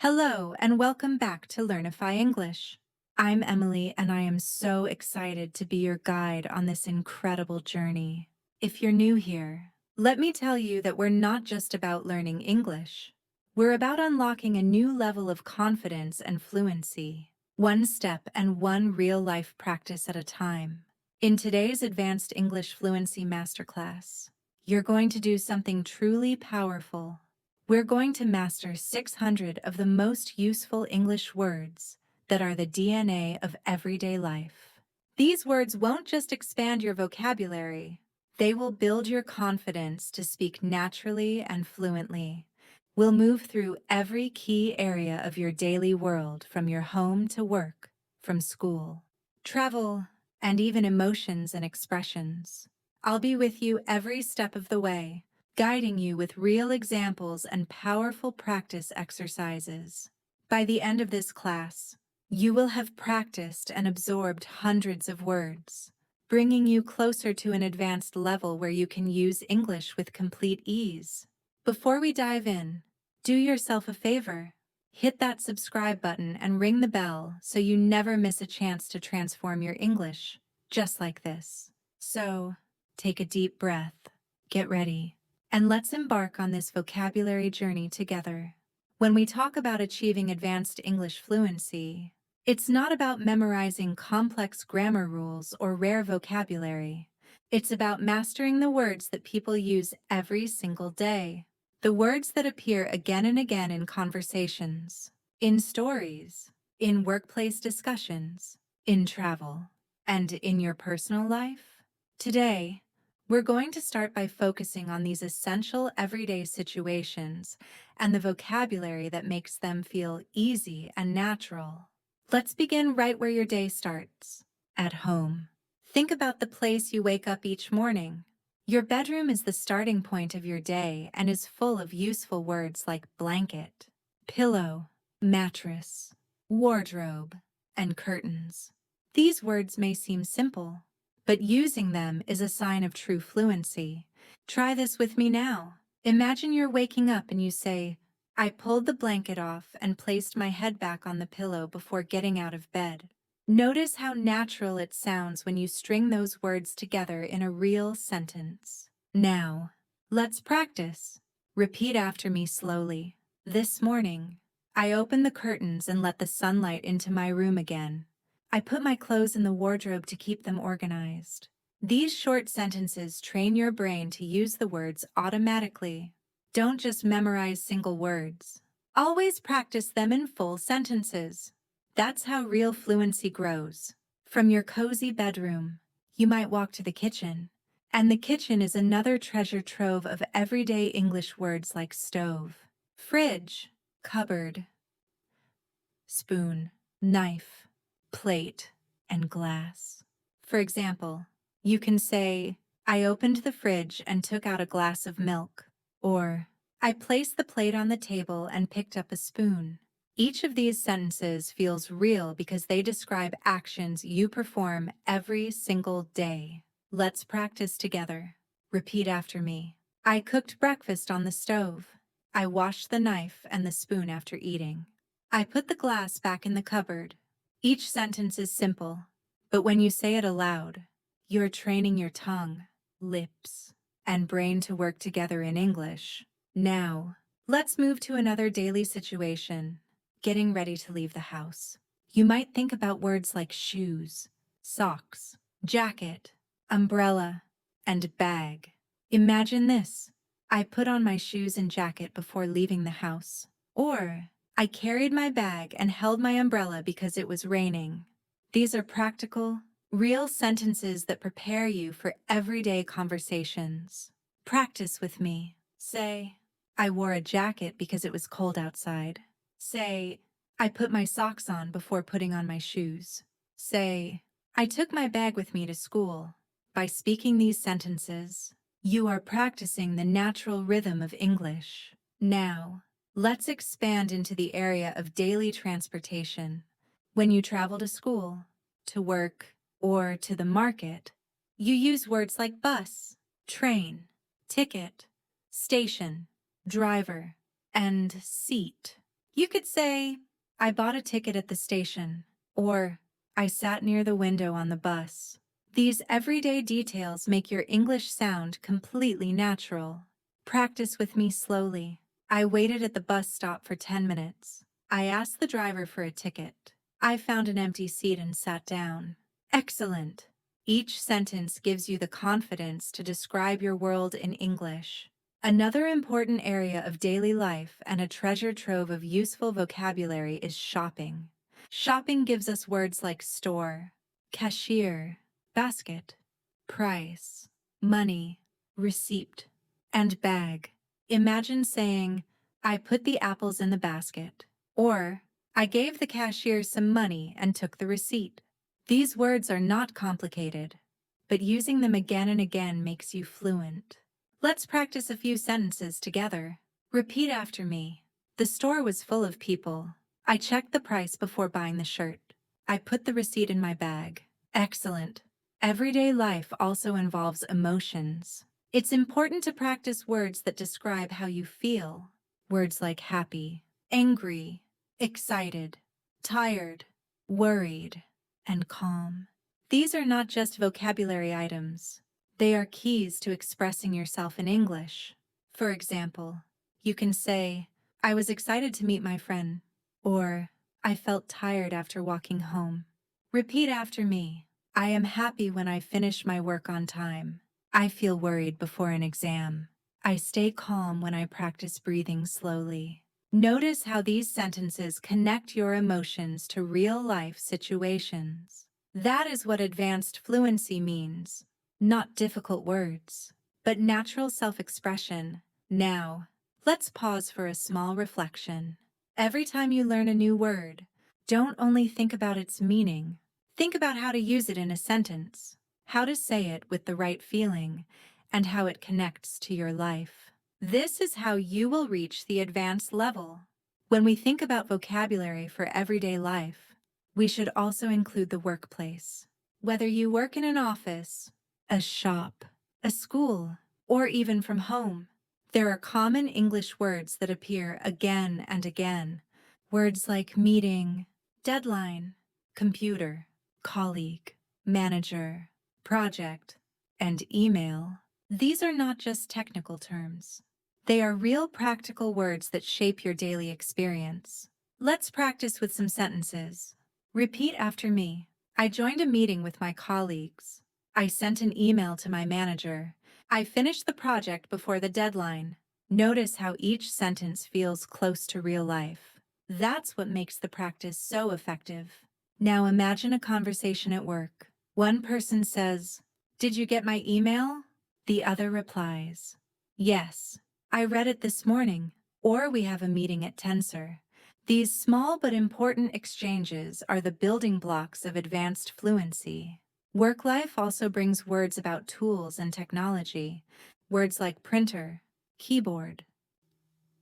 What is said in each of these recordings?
Hello, and welcome back to Learnify English. I'm Emily, and I am so excited to be your guide on this incredible journey. If you're new here, let me tell you that we're not just about learning English. We're about unlocking a new level of confidence and fluency, one step and one real-life practice at a time. In today's Advanced English Fluency Masterclass, you're going to do something truly powerful. We're going to master 600 of the most useful English words that are the DNA of everyday life. These words won't just expand your vocabulary, they will build your confidence to speak naturally and fluently. We'll move through every key area of your daily world, from your home to work, from school, travel, and even emotions and expressions. I'll be with you every step of the way, guiding you with real examples and powerful practice exercises. By the end of this class, you will have practiced and absorbed hundreds of words, bringing you closer to an advanced level where you can use English with complete ease. Before we dive in, do yourself a favor. Hit that subscribe button and ring the bell so you never miss a chance to transform your English, just like this. So, take a deep breath, get ready, and let's embark on this vocabulary journey together. When we talk about achieving advanced English fluency, it's not about memorizing complex grammar rules or rare vocabulary. It's about mastering the words that people use every single day. The words that appear again and again in conversations, in stories, in workplace discussions, in travel, and in your personal life. Today, we're going to start by focusing on these essential everyday situations and the vocabulary that makes them feel easy and natural. Let's begin right where your day starts, at home. Think about the place you wake up each morning. Your bedroom is the starting point of your day and is full of useful words like blanket, pillow, mattress, wardrobe, and curtains. These words may seem simple, but using them is a sign of true fluency. Try this with me now. Imagine you're waking up and you say, "I pulled the blanket off and placed my head back on the pillow before getting out of bed." Notice how natural it sounds when you string those words together in a real sentence. Now, let's practice. Repeat after me slowly. This morning, I opened the curtains and let the sunlight into my room again. I put my clothes in the wardrobe to keep them organized. These short sentences train your brain to use the words automatically. Don't just memorize single words. Always practice them in full sentences. That's how real fluency grows. From your cozy bedroom, you might walk to the kitchen. And the kitchen is another treasure trove of everyday English words like stove, fridge, cupboard, spoon, knife, plate, and glass. For example, you can say, "I opened the fridge and took out a glass of milk," or "I placed the plate on the table and picked up a spoon." Each of these sentences feels real because they describe actions you perform every single day. Let's practice together. Repeat after me. I cooked breakfast on the stove. I washed the knife and the spoon after eating. I put the glass back in the cupboard. Each sentence is simple, but when you say it aloud, you're training your tongue, lips, and brain to work together in English. Now, let's move to another daily situation, getting ready to leave the house. You might think about words like shoes, socks, jacket, umbrella, and bag. Imagine this. I put on my shoes and jacket before leaving the house. Or, I carried my bag and held my umbrella because it was raining. These are practical, real sentences that prepare you for everyday conversations. Practice with me. Say, "I wore a jacket because it was cold outside." Say, "I put my socks on before putting on my shoes." Say, "I took my bag with me to school." By speaking these sentences, you are practicing the natural rhythm of English. Now, let's expand into the area of daily transportation. When you travel to school, to work, or to the market, you use words like bus, train, ticket, station, driver, and seat. You could say, I bought a ticket at the station, or I sat near the window on the bus. These everyday details make your English sound completely natural. Practice with me slowly. I waited at the bus stop for 10 minutes. I asked the driver for a ticket. I found an empty seat and sat down. Excellent. Each sentence gives you the confidence to describe your world in English. Another important area of daily life and a treasure trove of useful vocabulary is shopping. Shopping gives us words like store, cashier, basket, price, money, receipt, and bag. Imagine saying, I put the apples in the basket, or I gave the cashier some money and took the receipt. These words are not complicated, but using them again and again makes you fluent. Let's practice a few sentences together. Repeat after me. The store was full of people. I checked the price before buying the shirt. I put the receipt in my bag. Excellent. Everyday life also involves emotions. It's important to practice words that describe how you feel. Words like happy, angry, excited, tired, worried, and calm. These are not just vocabulary items. They are keys to expressing yourself in English. For example, you can say, I was excited to meet my friend, or I felt tired after walking home. Repeat after me. I am happy when I finish my work on time. I feel worried before an exam. I stay calm when I practice breathing slowly. Notice how these sentences connect your emotions to real-life situations. That is what advanced fluency means. Not difficult words, but natural self-expression. Now, let's pause for a small reflection. Every time you learn a new word, don't only think about its meaning. Think about how to use it in a sentence, how to say it with the right feeling, and how it connects to your life. This is how you will reach the advanced level. When we think about vocabulary for everyday life, we should also include the workplace. Whether you work in an office, a shop, a school, or even from home, there are common English words that appear again and again. Words like meeting, deadline, computer, colleague, manager, project, and email. These are not just technical terms. They are real practical words that shape your daily experience. Let's practice with some sentences. Repeat after me. I joined a meeting with my colleagues. I sent an email to my manager. I finished the project before the deadline. Notice how each sentence feels close to real life. That's what makes the practice so effective. Now imagine a conversation at work. One person says, "Did you get my email?" The other replies, "Yes, I read it this morning," or "We have a meeting at 10, sir." These small but important exchanges are the building blocks of advanced fluency. Work life also brings words about tools and technology. Words like printer, keyboard,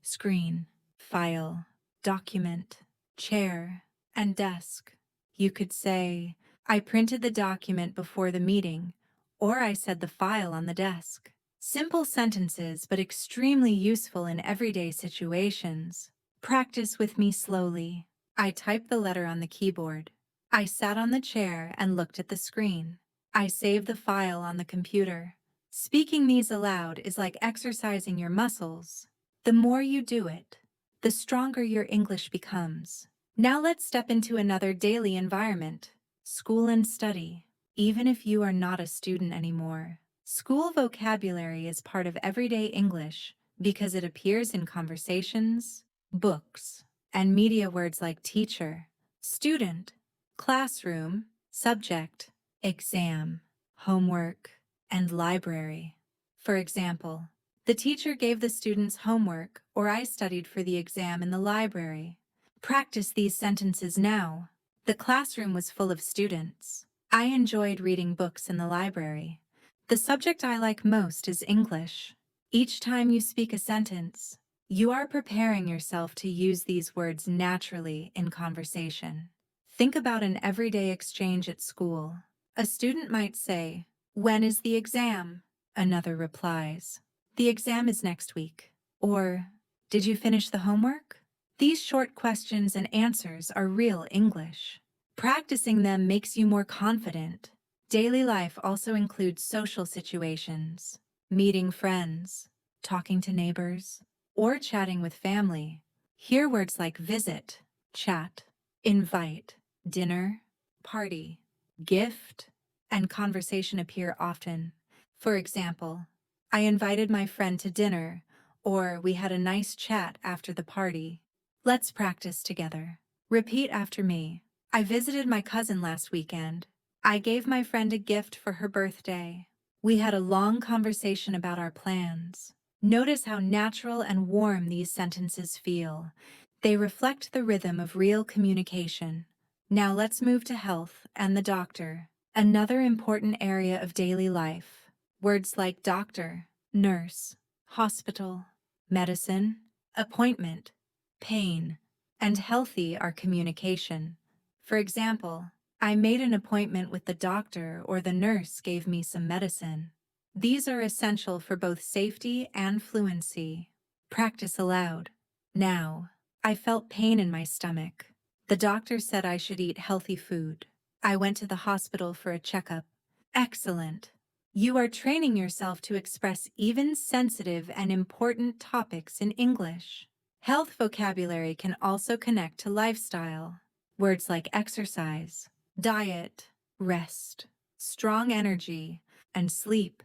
screen, file, document, chair, and desk. You could say, I printed the document before the meeting, or I said the file on the desk. Simple sentences, but extremely useful in everyday situations. Practice with me slowly. I typed the letter on the keyboard. I sat on the chair and looked at the screen. I saved the file on the computer. Speaking these aloud is like exercising your muscles. The more you do it, the stronger your English becomes. Now let's step into another daily environment, school and study. Even if you are not a student anymore, school vocabulary is part of everyday English because it appears in conversations, books, and media. Words like teacher, student, classroom, subject, exam, homework, and library. For example, the teacher gave the students homework, or I studied for the exam in the library. Practice these sentences now. The classroom was full of students. I enjoyed reading books in the library. The subject I like most is English. Each time you speak a sentence, you are preparing yourself to use these words naturally in conversation. Think about an everyday exchange at school. A student might say, "When is the exam?" Another replies, "The exam is next week." Or, "Did you finish the homework?" These short questions and answers are real English. Practicing them makes you more confident. Daily life also includes social situations, meeting friends, talking to neighbors, or chatting with family. Hear words like visit, chat, invite, dinner, party, gift, and conversation appear often. For example, I invited my friend to dinner, or we had a nice chat after the party. Let's practice together. Repeat after me. I visited my cousin last weekend. I gave my friend a gift for her birthday. We had a long conversation about our plans. Notice how natural and warm these sentences feel. They reflect the rhythm of real communication. Now let's move to health and the doctor, another important area of daily life. Words like doctor, nurse, hospital, medicine, appointment, pain, and healthy are communication. For example, I made an appointment with the doctor or the nurse gave me some medicine. These are essential for both safety and fluency. Practice aloud. Now, I felt pain in my stomach. The doctor said I should eat healthy food. I went to the hospital for a checkup. Excellent. You are training yourself to express even sensitive and important topics in English. Health vocabulary can also connect to lifestyle. Words like exercise, diet, rest, strong energy, and sleep.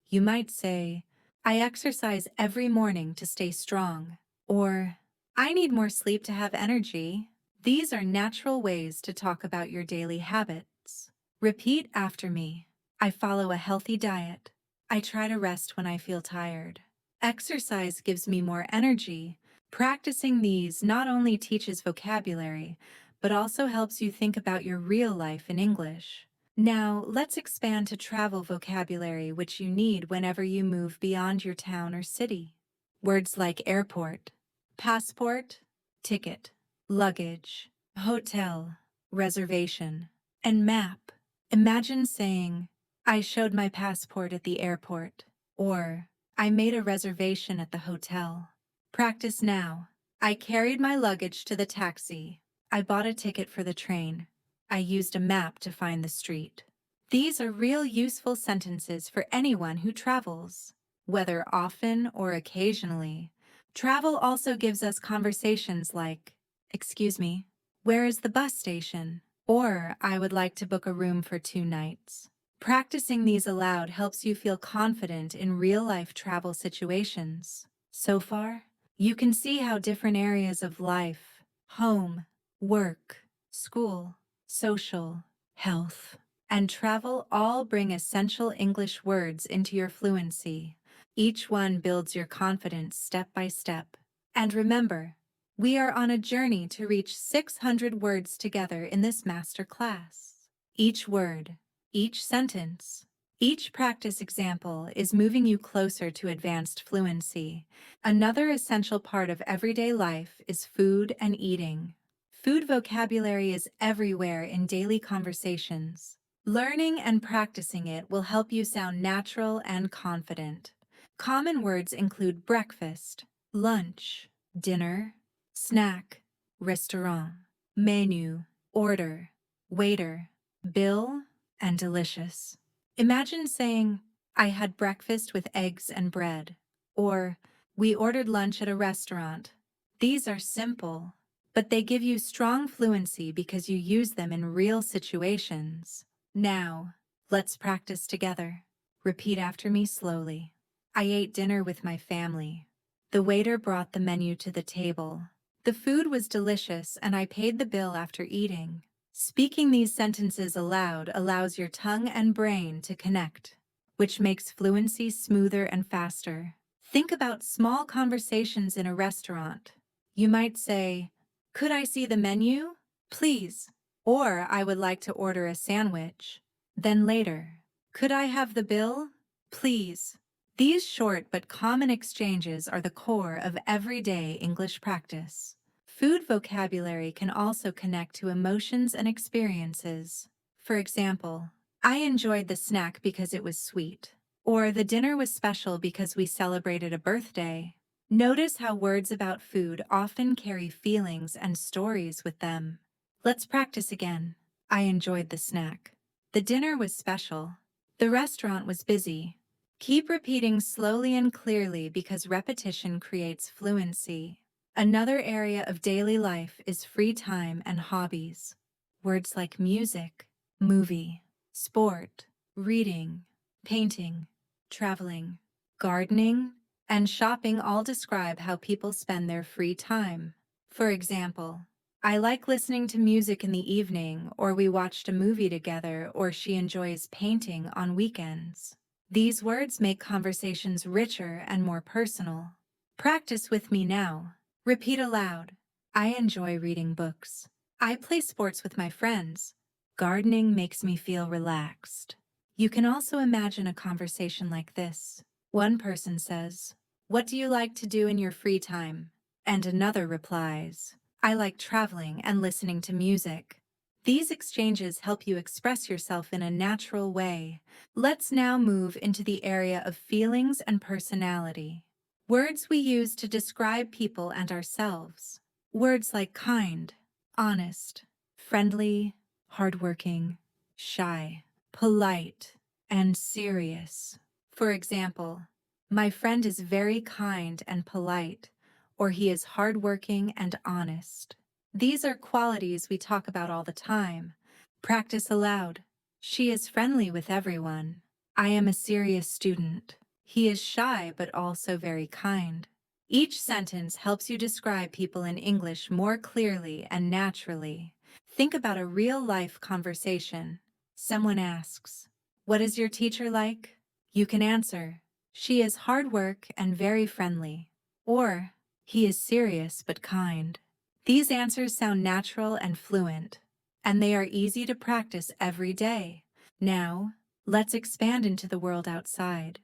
You might say, I exercise every morning to stay strong, or I need more sleep to have energy. These are natural ways to talk about your daily habits. Repeat after me. I follow a healthy diet. I try to rest when I feel tired. Exercise gives me more energy. Practicing these not only teaches vocabulary, but also helps you think about your real life in English. Now, let's expand to travel vocabulary, which you need whenever you move beyond your town or city. Words like airport, passport, ticket, luggage, hotel, reservation, and map. Imagine saying, I showed my passport at the airport, or I made a reservation at the hotel. Practice now. I carried my luggage to the taxi. I bought a ticket for the train. I used a map to find the street. These are real useful sentences for anyone who travels, whether often or occasionally. Travel also gives us conversations like, excuse me, where is the bus station? Or I would like to book a room for 2 nights. Practicing these aloud helps you feel confident in real-life travel situations. So far, you can see how different areas of life, home, work, school, social, health, and travel all bring essential English words into your fluency. Each one builds your confidence step by step. And remember, we are on a journey to reach 600 words together in this master class. Each word, each sentence, each practice example is moving you closer to advanced fluency. Another essential part of everyday life is food and eating. Food vocabulary is everywhere in daily conversations. Learning and practicing it will help you sound natural and confident. Common words include breakfast, lunch, dinner, snack, restaurant, menu, order, waiter, bill, and delicious. Imagine saying, I had breakfast with eggs and bread, or we ordered lunch at a restaurant. These are simple, but they give you strong fluency because you use them in real situations. Now, let's practice together. Repeat after me slowly. I ate dinner with my family. The waiter brought the menu to the table. The food was delicious and I paid the bill after eating. Speaking these sentences aloud allows your tongue and brain to connect, which makes fluency smoother and faster. Think about small conversations in a restaurant. You might say, could I see the menu? Please. Or I would like to order a sandwich. Then later, could I have the bill? Please. These short but common exchanges are the core of everyday English practice. Food vocabulary can also connect to emotions and experiences. For example, I enjoyed the snack because it was sweet, or the dinner was special because we celebrated a birthday. Notice how words about food often carry feelings and stories with them. Let's practice again. I enjoyed the snack. The dinner was special. The restaurant was busy. Keep repeating slowly and clearly because repetition creates fluency. Another area of daily life is free time and hobbies. Words like music, movie, sport, reading, painting, traveling, gardening, and shopping all describe how people spend their free time. For example, I like listening to music in the evening, or we watched a movie together, or she enjoys painting on weekends. These words make conversations richer and more personal. Practice with me now. Repeat aloud. I enjoy reading books. I play sports with my friends. Gardening makes me feel relaxed. You can also imagine a conversation like this. One person says, "What do you like to do in your free time?" And another replies, "I like traveling and listening to music." These exchanges help you express yourself in a natural way. Let's now move into the area of feelings and personality. Words we use to describe people and ourselves. Words like kind, honest, friendly, hardworking, shy, polite, and serious. For example, my friend is very kind and polite, or he is hardworking and honest. These are qualities we talk about all the time. Practice aloud. She is friendly with everyone. I am a serious student. He is shy but also very kind. Each sentence helps you describe people in English more clearly and naturally. Think about a real-life conversation. Someone asks, "What is your teacher like?" You can answer, "She is hard work and very friendly." Or, "He is serious but kind." These answers sound natural and fluent, and they are easy to practice every day. Now, let's expand into the world outside.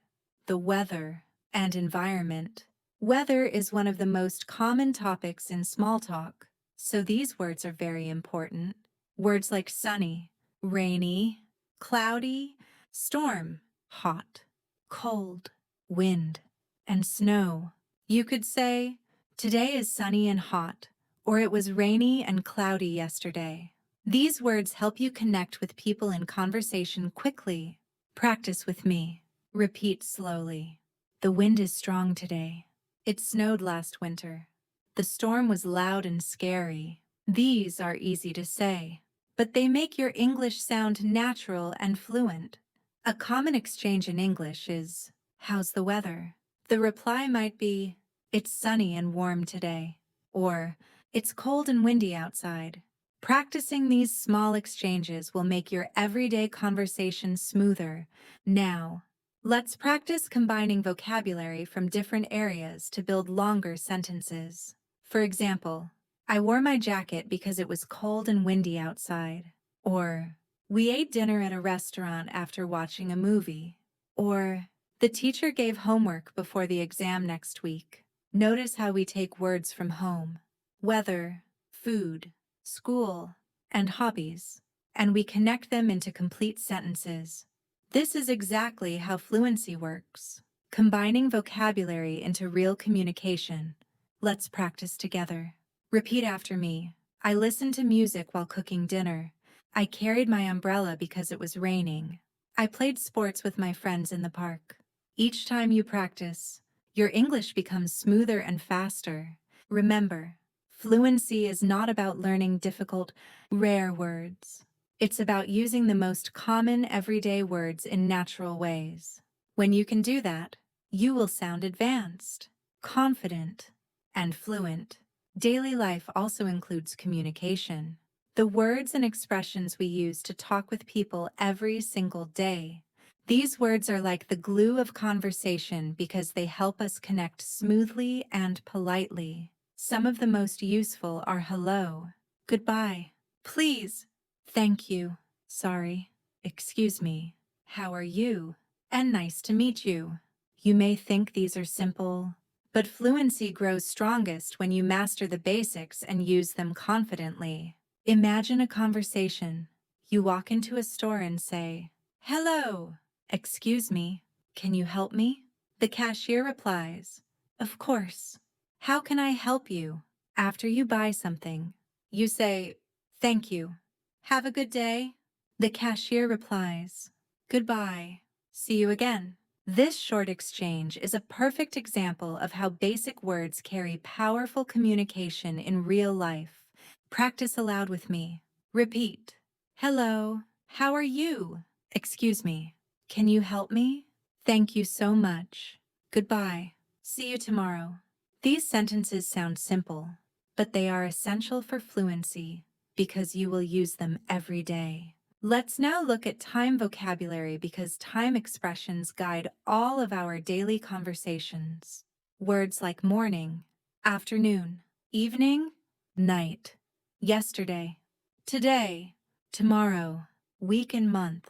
The weather and environment. Weather is one of the most common topics in small talk, so these words are very important. Words like sunny, rainy, cloudy, storm, hot, cold, wind, and snow. You could say, "Today is sunny and hot," or "It was rainy and cloudy yesterday." These words help you connect with people in conversation quickly. Practice with me. Repeat slowly. The wind is strong today. It snowed last winter. The storm was loud and scary. These are easy to say, but they make your English sound natural and fluent. A common exchange in English is, "How's the weather?" The reply might be, "It's sunny and warm today," or "It's cold and windy outside." Practicing these small exchanges will make your everyday conversation smoother. Now, let's practice combining vocabulary from different areas to build longer sentences. For example, I wore my jacket because it was cold and windy outside. Or, we ate dinner at a restaurant after watching a movie. Or, the teacher gave homework before the exam next week. Notice how we take words from home, weather, food, school, and hobbies, and we connect them into complete sentences. This is exactly how fluency works, combining vocabulary into real communication. Let's practice together. Repeat after me. I listened to music while cooking dinner. I carried my umbrella because it was raining. I played sports with my friends in the park. Each time you practice, your English becomes smoother and faster. Remember, fluency is not about learning difficult, rare words. It's about using the most common everyday words in natural ways. When you can do that, you will sound advanced, confident, and fluent. Daily life also includes communication. The words and expressions we use to talk with people every single day. These words are like the glue of conversation because they help us connect smoothly and politely. Some of the most useful are hello, goodbye, please, thank you, sorry, excuse me, how are you, and nice to meet you. You may think these are simple, but fluency grows strongest when you master the basics and use them confidently. Imagine a conversation. You walk into a store and say, "Hello, excuse me, can you help me?" The cashier replies, Of course. How can I help you? After you buy something, you say, "Thank you. Have a good day." The cashier replies, "Goodbye. See you again." This short exchange is a perfect example of how basic words carry powerful communication in real life. Practice aloud with me. Repeat. Hello. How are you? Excuse me. Can you help me? Thank you so much. Goodbye. See you tomorrow. These sentences sound simple, but they are essential for fluency because you will use them every day. Let's now look at time vocabulary because time expressions guide all of our daily conversations. Words like morning, afternoon, evening, night, yesterday, today, tomorrow, week and month.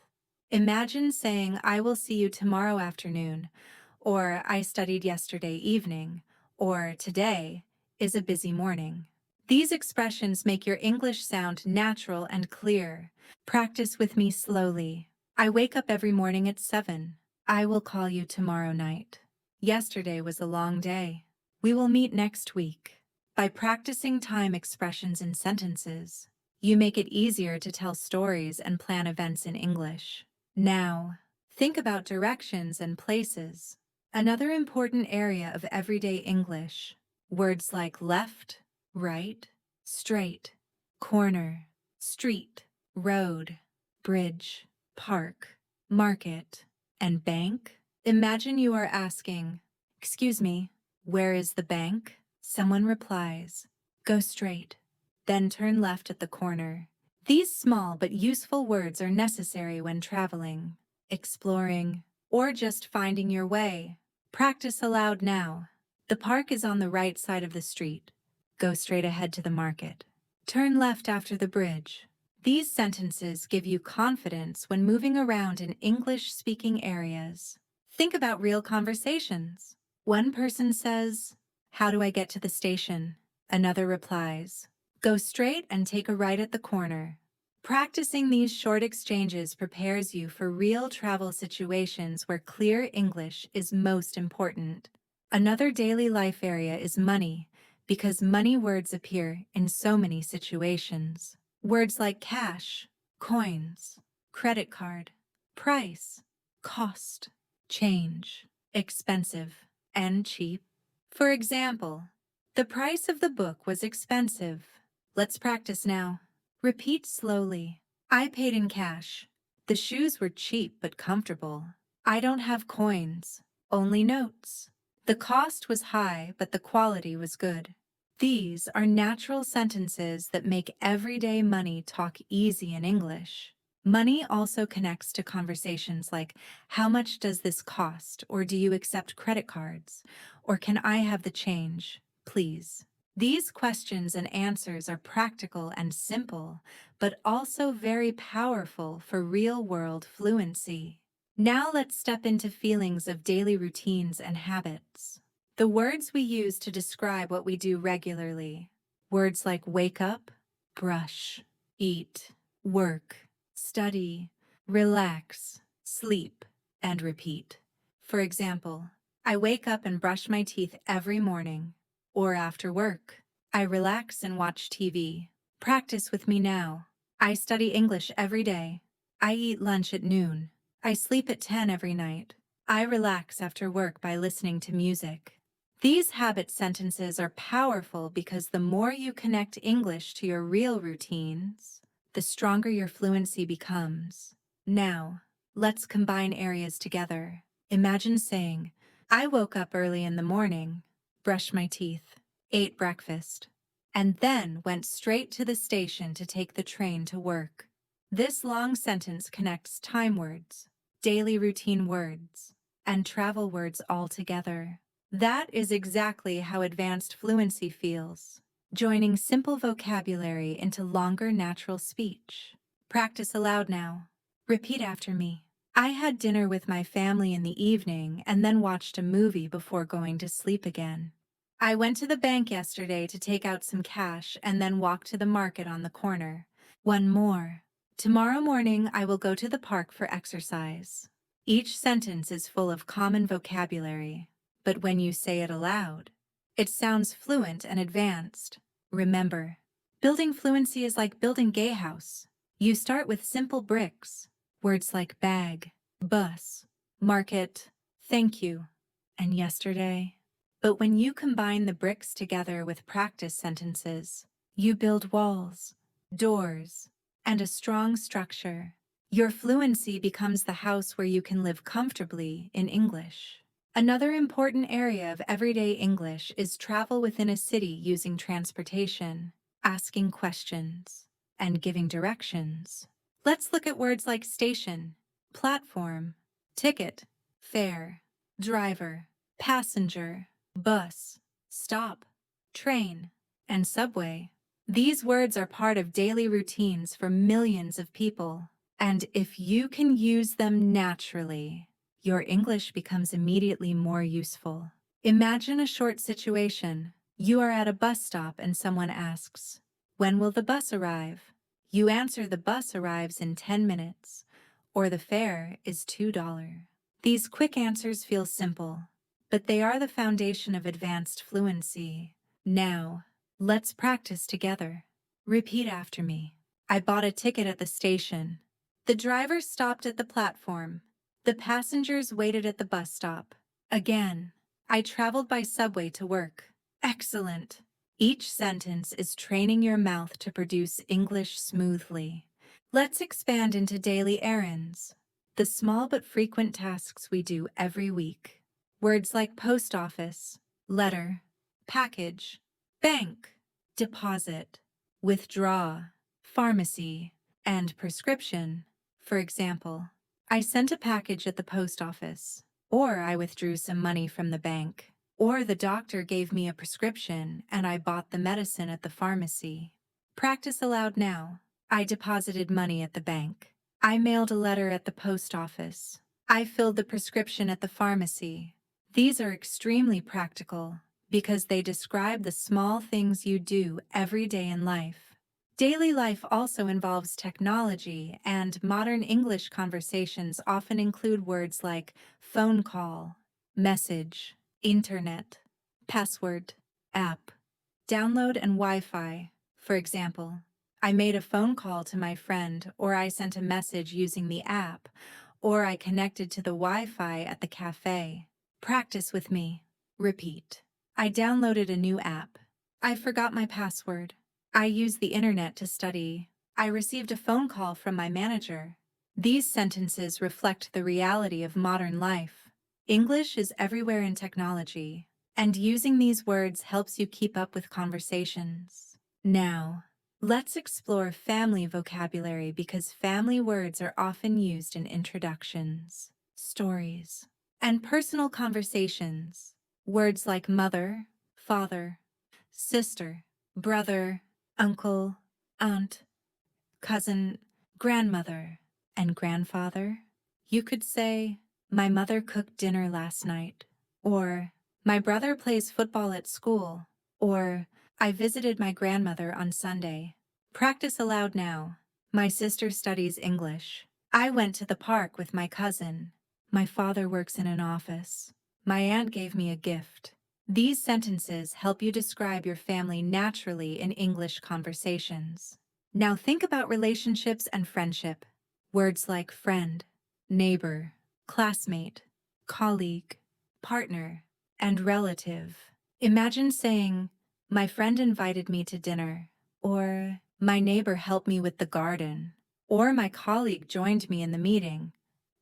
Imagine saying, "I will see you tomorrow afternoon," or "I studied yesterday evening," or "Today is a busy morning." These expressions make your English sound natural and clear. Practice with me slowly. I wake up every morning at 7. I will call you tomorrow night. Yesterday was a long day. We will meet next week. By practicing time expressions in sentences, you make it easier to tell stories and plan events in English. Now, think about directions and places. Another important area of everyday English. Words like left, right, straight, corner, street, road, bridge, park, market, and bank. Imagine you are asking, "Excuse me, where is the bank?" Someone replies, "Go straight, then turn left at the corner." These small but useful words are necessary when traveling, exploring, or just finding your way. Practice aloud now. The park is on the right side of the street. Go straight ahead to the market. Turn left after the bridge. These sentences give you confidence when moving around in English-speaking areas. Think about real conversations. One person says, "How do I get to the station?" Another replies, "Go straight and take a right at the corner." Practicing these short exchanges prepares you for real travel situations where clear English is most important. Another daily life area is money, because money words appear in so many situations. Words like cash, coins, credit card, price, cost, change, expensive, and cheap. For example, the price of the book was expensive. Let's practice now. Repeat slowly. I paid in cash. The shoes were cheap but comfortable. I don't have coins, only notes. The cost was high, but the quality was good. These are natural sentences that make everyday money talk easy in English. Money also connects to conversations like, "How much does this cost?" Or "Do you accept credit cards?" Or "Can I have the change, please?" These questions and answers are practical and simple, but also very powerful for real-world fluency. Now let's step into feelings of daily routines and habits. The words we use to describe what we do regularly. Words like wake up, brush, eat, work, study, relax, sleep, and repeat. For example, I wake up and brush my teeth every morning. Or after work, I relax and watch TV. Practice with me now. I study English every day. I eat lunch at noon. I sleep at 10 every night. I relax after work by listening to music. These habit sentences are powerful because the more you connect English to your real routines, the stronger your fluency becomes. Now, let's combine areas together. Imagine saying, I woke up early in the morning, brushed my teeth, ate breakfast, and then went straight to the station to take the train to work. This long sentence connects time words, daily routine words, and travel words all together. That is exactly how advanced fluency feels, joining simple vocabulary into longer natural speech. Practice aloud now. Repeat after me. I had dinner with my family in the evening and then watched a movie before going to sleep again. I went to the bank yesterday to take out some cash and then walked to the market on the corner. One more. Tomorrow morning I will go to the park for exercise. Each sentence is full of common vocabulary. but when you say it aloud, it sounds fluent and advanced. Remember, building fluency is like building gay house. You start with simple bricks, words like bag, bus, market, thank you, and yesterday. But when you combine the bricks together with practice sentences, you build walls, doors, and a strong structure. Your fluency becomes the house where you can live comfortably in English. Another important area of everyday English is travel within a city using transportation, asking questions, and giving directions. Let's look at words like station, platform, ticket, fare, driver, passenger, bus, stop, train, and subway. These words are part of daily routines for millions of people, and if you can use them naturally, your English becomes immediately more useful. Imagine a short situation. You are at a bus stop and someone asks, "When will the bus arrive?" You answer the bus arrives in 10 minutes, or the fare is $2. These quick answers feel simple, but they are the foundation of advanced fluency. Now, let's practice together. Repeat after me. I bought a ticket at the station. The driver stopped at the platform. The passengers waited at the bus stop. Again, I traveled by subway to work. Excellent. Each sentence is training your mouth to produce English smoothly. Let's expand into daily errands, the small but frequent tasks we do every week. Words like post office, letter, package, bank, deposit, withdraw, pharmacy, and prescription. For example, I sent a package at the post office, or I withdrew some money from the bank, or the doctor gave me a prescription and I bought the medicine at the pharmacy. Practice aloud now. I deposited money at the bank. I mailed a letter at the post office. I filled the prescription at the pharmacy. These are extremely practical because they describe the small things you do every day in life. Daily life also involves technology, and modern English conversations often include words like phone call, message, internet, password, app, download, and Wi-Fi. For example, I made a phone call to my friend, or I sent a message using the app, or I connected to the Wi-Fi at the cafe. Practice with me. Repeat. I downloaded a new app. I forgot my password. I used the internet to study. I received a phone call from my manager. These sentences reflect the reality of modern life. English is everywhere in technology, and using these words helps you keep up with conversations. Now, let's explore family vocabulary because family words are often used in introductions, stories, and personal conversations. Words like mother, father, sister, brother, uncle, aunt, cousin, grandmother, and grandfather. You could say, my mother cooked dinner last night, or my brother plays football at school, or I visited my grandmother on Sunday. Practice aloud now. My sister studies English. I went to the park with my cousin. My father works in an office. My aunt gave me a gift. These sentences help you describe your family naturally in English conversations. Now think about relationships and friendship. Words like friend, neighbor, classmate, colleague, partner, and relative. Imagine saying, my friend invited me to dinner, or my neighbor helped me with the garden, or my colleague joined me in the meeting.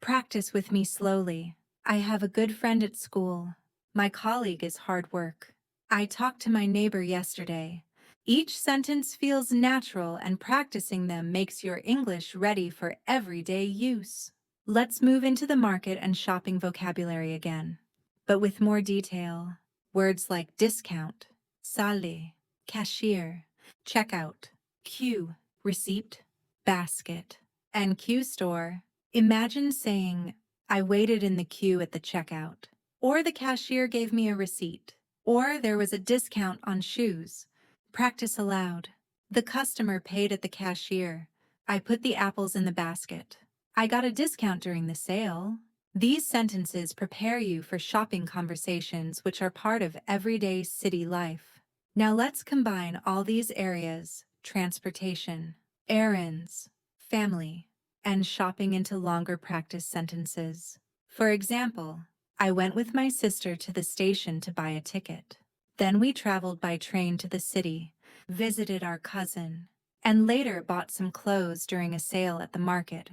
Practice with me slowly. I have a good friend at school. My colleague is hard work. I talked to my neighbor yesterday. Each sentence feels natural, and practicing them makes your English ready for everyday use. Let's move into the market and shopping vocabulary again, but with more detail. Words like discount, salé, cashier, checkout, queue, receipt, basket, and queue store. Imagine saying, I waited in the queue at the checkout, or the cashier gave me a receipt, or there was a discount on shoes. Practice aloud. The customer paid at the cashier. I put the apples in the basket. I got a discount during the sale. These sentences prepare you for shopping conversations which are part of everyday city life. Now let's combine all these areas: transportation, errands, family, and shopping into longer practice sentences. For example, I went with my sister to the station to buy a ticket. Then we traveled by train to the city, visited our cousin, and later bought some clothes during a sale at the market.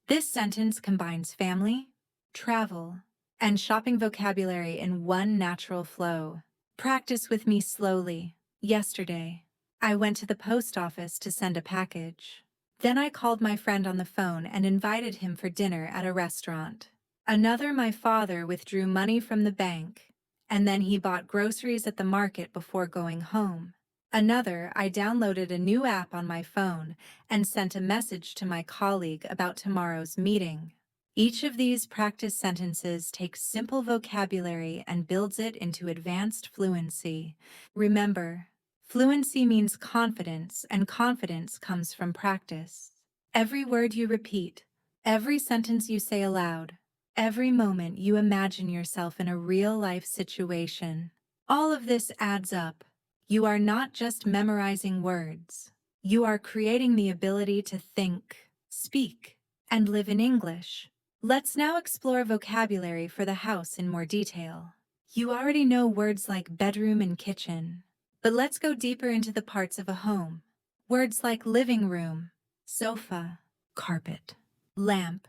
This sentence combines family, travel, and shopping vocabulary in one natural flow. Practice with me slowly. Yesterday, I went to the post office to send a package. Then I called my friend on the phone and invited him for dinner at a restaurant. Another, my father withdrew money from the bank, and then he bought groceries at the market before going home. Another, I downloaded a new app on my phone and sent a message to my colleague about tomorrow's meeting. Each of these practice sentences takes simple vocabulary and builds it into advanced fluency. Remember, fluency means confidence, and confidence comes from practice. Every word you repeat, every sentence you say aloud, every moment you imagine yourself in a real-life situation, all of this adds up. You are not just memorizing words. You are creating the ability to think, speak, and live in English. Let's now explore vocabulary for the house in more detail. You already know words like bedroom and kitchen, but let's go deeper into the parts of a home. Words like living room, sofa, carpet, lamp,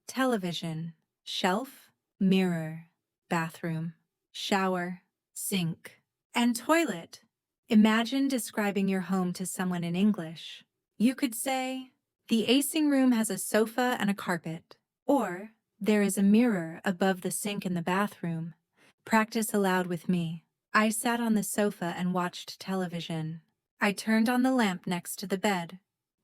television, shelf, mirror, bathroom, shower, sink, and toilet. Imagine describing your home to someone in English. You could say, "The acing room has a sofa and a carpet," or "There is a mirror above the sink in the bathroom." Practice aloud with me. I sat on the sofa and watched television. I turned on the lamp next to the bed.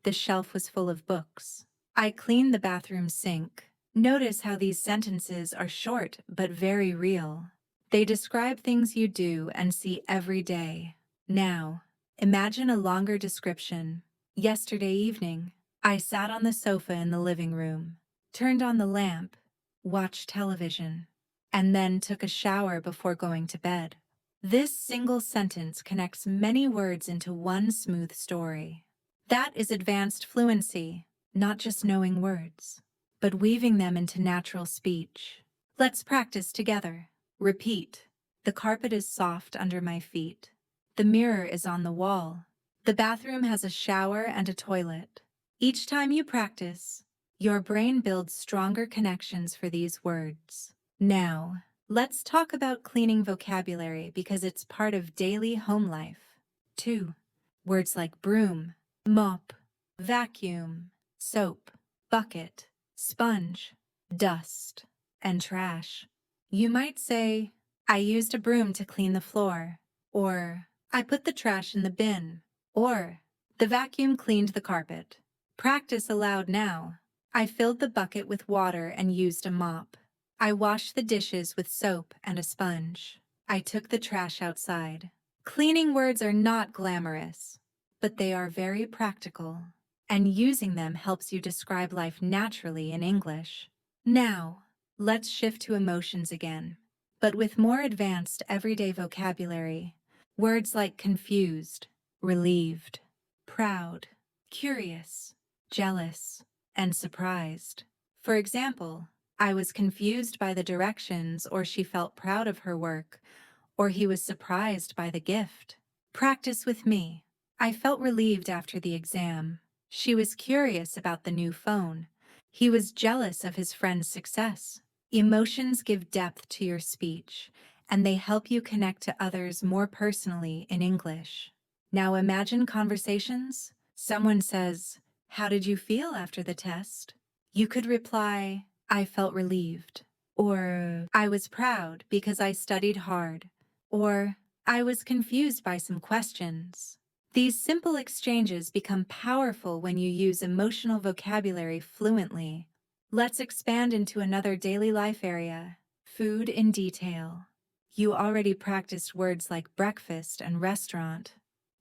The shelf was full of books. I cleaned the bathroom sink. Notice how these sentences are short but very real. They describe things you do and see every day. Now, imagine a longer description. Yesterday evening, I sat on the sofa in the living room, turned on the lamp, watched television, and then took a shower before going to bed. This single sentence connects many words into one smooth story. That is advanced fluency, not just knowing words, but weaving them into natural speech. Let's practice together. Repeat. The carpet is soft under my feet. The mirror is on the wall. The bathroom has a shower and a toilet. Each time you practice, your brain builds stronger connections for these words. Now, let's talk about cleaning vocabulary because it's part of daily home life. 2. Words like broom, mop, vacuum, soap, bucket, sponge, dust, and trash. You might say, "I used a broom to clean the floor," or "I put the trash in the bin," or "The vacuum cleaned the carpet." Practice aloud now. I filled the bucket with water and used a mop. I washed the dishes with soap and a sponge. I took the trash outside. Cleaning words are not glamorous, but they are very practical, and using them helps you describe life naturally in English. Now, let's shift to emotions again, but with more advanced everyday vocabulary. Words like confused, relieved, proud, curious, jealous, and surprised. For example, I was confused by the directions, or she felt proud of her work, or he was surprised by the gift. Practice with me. I felt relieved after the exam. She was curious about the new phone. He was jealous of his friend's success. Emotions give depth to your speech, and they help you connect to others more personally in English. Now imagine conversations. Someone says, "How did you feel after the test?" You could reply, "I felt relieved," or "I was proud because I studied hard," or "I was confused by some questions." These simple exchanges become powerful when you use emotional vocabulary fluently. Let's expand into another daily life area, food in detail. You already practiced words like breakfast and restaurant,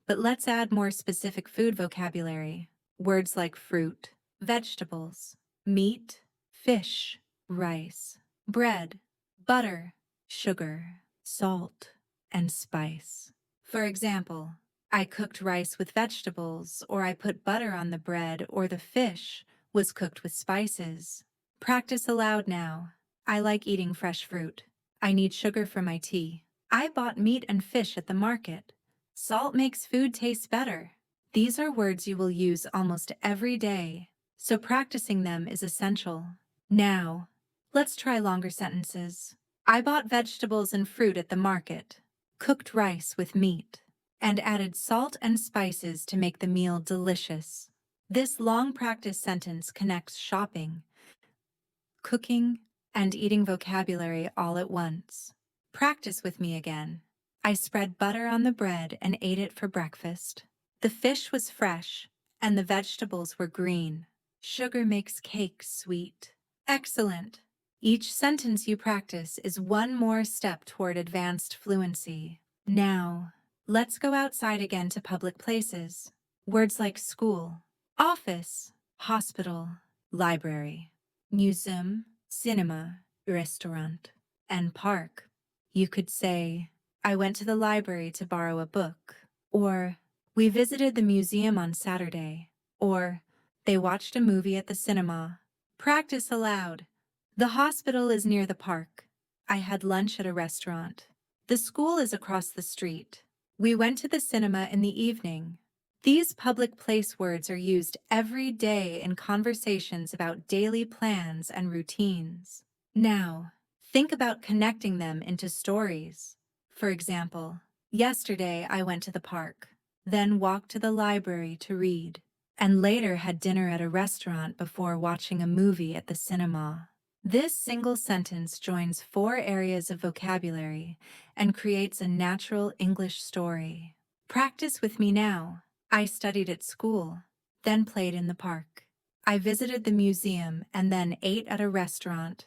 but let's add more specific food vocabulary. Words like fruit, vegetables, meat, fish, rice, bread, butter, sugar, salt, and spice. For example, I cooked rice with vegetables, or I put butter on the bread, or the fish was cooked with spices. Practice aloud now. I like eating fresh fruit. I need sugar for my tea. I bought meat and fish at the market. Salt makes food taste better. These are words you will use almost every day, so practicing them is essential. Now, let's try longer sentences. I bought vegetables and fruit at the market, cooked rice with meat, and added salt and spices to make the meal delicious. This long practice sentence connects shopping, cooking, and eating vocabulary all at once. Practice with me again. I spread butter on the bread and ate it for breakfast. The fish was fresh, and the vegetables were green. Sugar makes cake sweet. Excellent! Each sentence you practice is one more step toward advanced fluency. Now, let's go outside again to public places. Words like school, office, hospital, library, museum, cinema, restaurant, and park. You could say, I went to the library to borrow a book, or we visited the museum on Saturday, or they watched a movie at the cinema. Practice aloud. The hospital is near the park. I had lunch at a restaurant. The school is across the street. We went to the cinema in the evening. These public place words are used every day in conversations about daily plans and routines. Now, think about connecting them into stories. For example, yesterday I went to the park, then walked to the library to read, and later had dinner at a restaurant before watching a movie at the cinema. This single sentence joins 4 areas of vocabulary and creates a natural English story. Practice with me now. I studied at school, then played in the park. I visited the museum and then ate at a restaurant.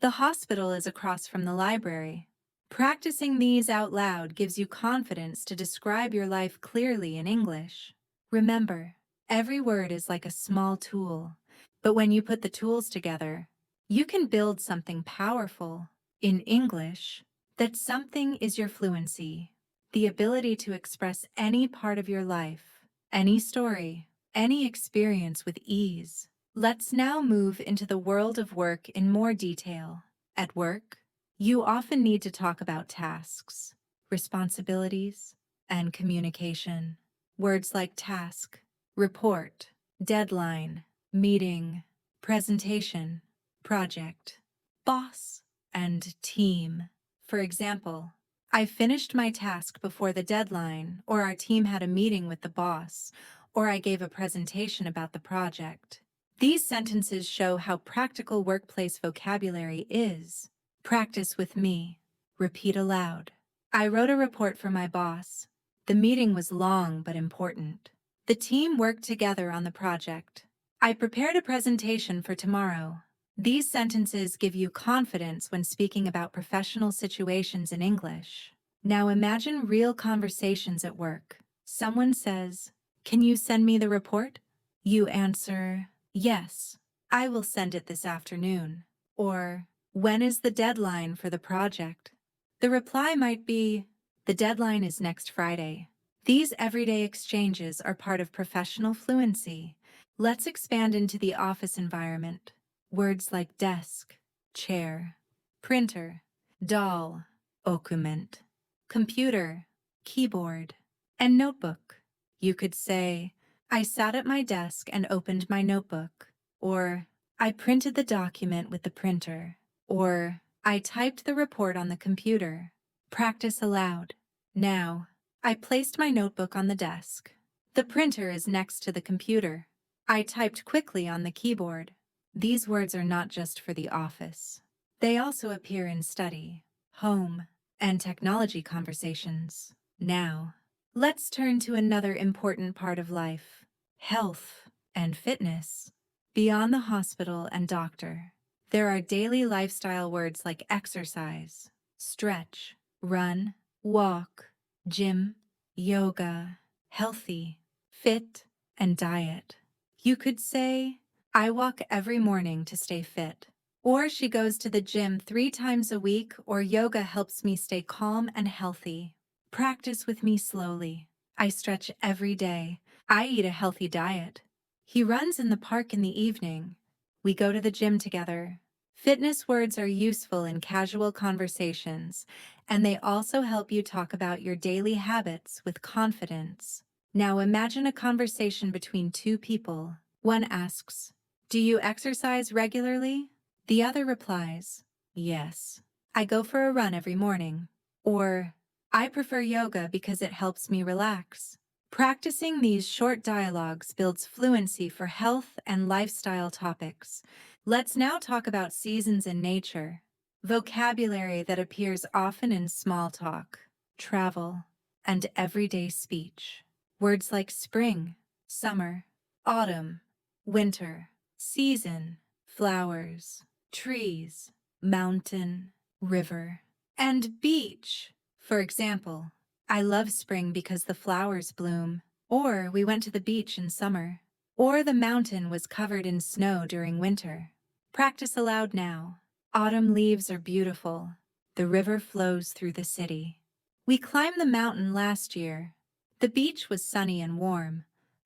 The hospital is across from the library. Practicing these out loud gives you confidence to describe your life clearly in English. Remember, every word is like a small tool, but when you put the tools together, you can build something powerful. In English, that something is your fluency, the ability to express any part of your life, any story, any experience with ease. Let's now move into the world of work in more detail. At work, you often need to talk about tasks, responsibilities, and communication. Words like task, report, deadline, meeting, presentation, project, boss, and team. For example, I finished my task before the deadline, or our team had a meeting with the boss, or I gave a presentation about the project. These sentences show how practical workplace vocabulary is. Practice with me. Repeat aloud. I wrote a report for my boss. The meeting was long but important. The team worked together on the project. I prepared a presentation for tomorrow. These sentences give you confidence when speaking about professional situations in English. Now imagine real conversations at work. Someone says, "Can you send me the report?" You answer, "Yes, I will send it this afternoon." Or, "When is the deadline for the project?" The reply might be, "The deadline is next Friday." These everyday exchanges are part of professional fluency. Let's expand into the office environment. Words like desk, chair, printer, doll, document, computer, keyboard, and notebook. You could say, I sat at my desk and opened my notebook, or I printed the document with the printer, or I typed the report on the computer. Practice aloud. Now, I placed my notebook on the desk. The printer is next to the computer. I typed quickly on the keyboard. These words are not just for the office. They also appear in study, home, and technology conversations. Now, let's turn to another important part of life, health and fitness. Beyond the hospital and doctor, there are daily lifestyle words like exercise, stretch, run, walk, gym, yoga, healthy, fit, and diet. You could say, I walk every morning to stay fit, Or she goes to the gym 3 times a week, or yoga helps me stay calm and healthy. Practice with me slowly. I stretch every day. I eat a healthy diet. He runs in the park in the evening. We go to the gym together. Fitness words are useful in casual conversations, and they also help you talk about your daily habits with confidence. Now imagine a conversation between two people. One asks, "Do you exercise regularly?" The other replies, "Yes. I go for a run every morning." Or, "I prefer yoga because it helps me relax." Practicing these short dialogues builds fluency for health and lifestyle topics. Let's now talk about seasons in nature. Vocabulary that appears often in small talk, travel, and everyday speech. Words like spring, summer, autumn, winter, season, flowers, trees, mountain, river, and beach. For example, I love spring because the flowers bloom, or we went to the beach in summer, or the mountain was covered in snow during winter. Practice aloud now. Autumn leaves are beautiful. The river flows through the city. We climbed the mountain last year. The beach was sunny and warm.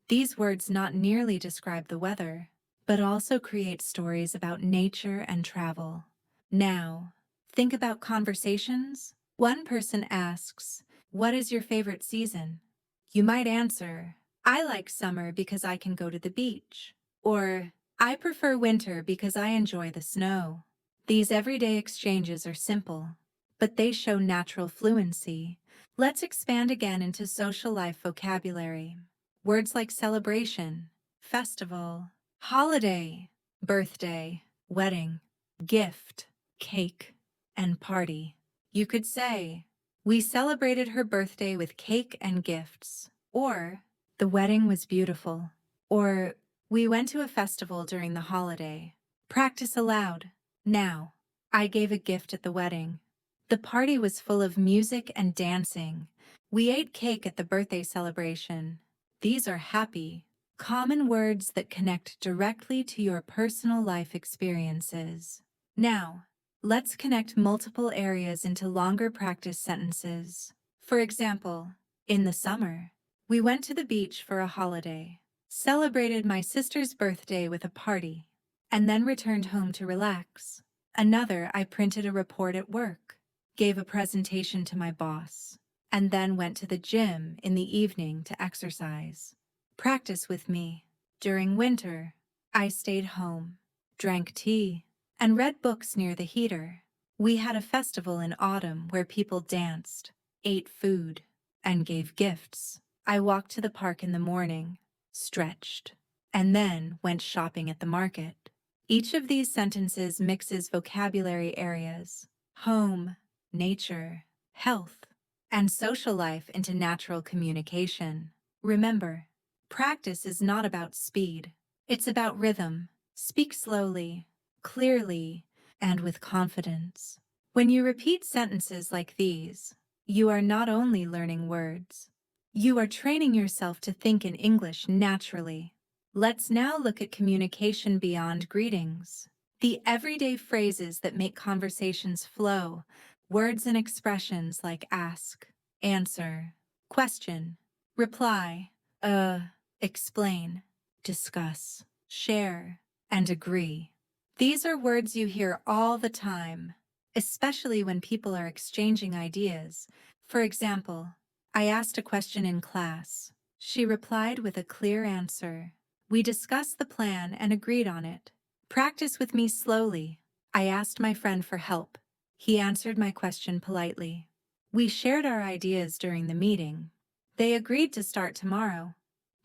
These words not merely describe the weather, but also create stories about nature and travel. Now, think about conversations. One person asks, "What is your favorite season?" You might answer, "I like summer because I can go to the beach." Or, "I prefer winter because I enjoy the snow." These everyday exchanges are simple, but they show natural fluency. Let's expand again into social life vocabulary. Words like celebration, festival, holiday, birthday, wedding, gift, cake, and party. You could say, "We celebrated her birthday with cake and gifts." Or, "The wedding was beautiful." Or, "We went to a festival during the holiday." Practice aloud. Now, I gave a gift at the wedding. The party was full of music and dancing. We ate cake at the birthday celebration. These are happy, common words that connect directly to your personal life experiences. Now, let's connect multiple areas into longer practice sentences. For example, in the summer, we went to the beach for a holiday, celebrated my sister's birthday with a party, and then returned home to relax. Another, I printed a report at work, gave a presentation to my boss, and then went to the gym in the evening to exercise. Practice with me. During winter, I stayed home, drank tea, and read books near the heater. We had a festival in autumn where people danced, ate food, and gave gifts. I walked to the park in the morning, stretched, and then went shopping at the market. Each of these sentences mixes vocabulary areas, home, nature, health, and social life into natural communication. Remember, practice is not about speed. It's about rhythm. Speak slowly, clearly, and with confidence. When you repeat sentences like these, you are not only learning words, you are training yourself to think in English naturally. Let's now look at communication beyond greetings. The everyday phrases that make conversations flow, words and expressions like ask, answer, question, reply, explain, discuss, share, and agree. These are words you hear all the time, especially when people are exchanging ideas. For example, I asked a question in class. She replied with a clear answer. We discussed the plan and agreed on it. Practice with me slowly. I asked my friend for help. He answered my question politely. We shared our ideas during the meeting. They agreed to start tomorrow.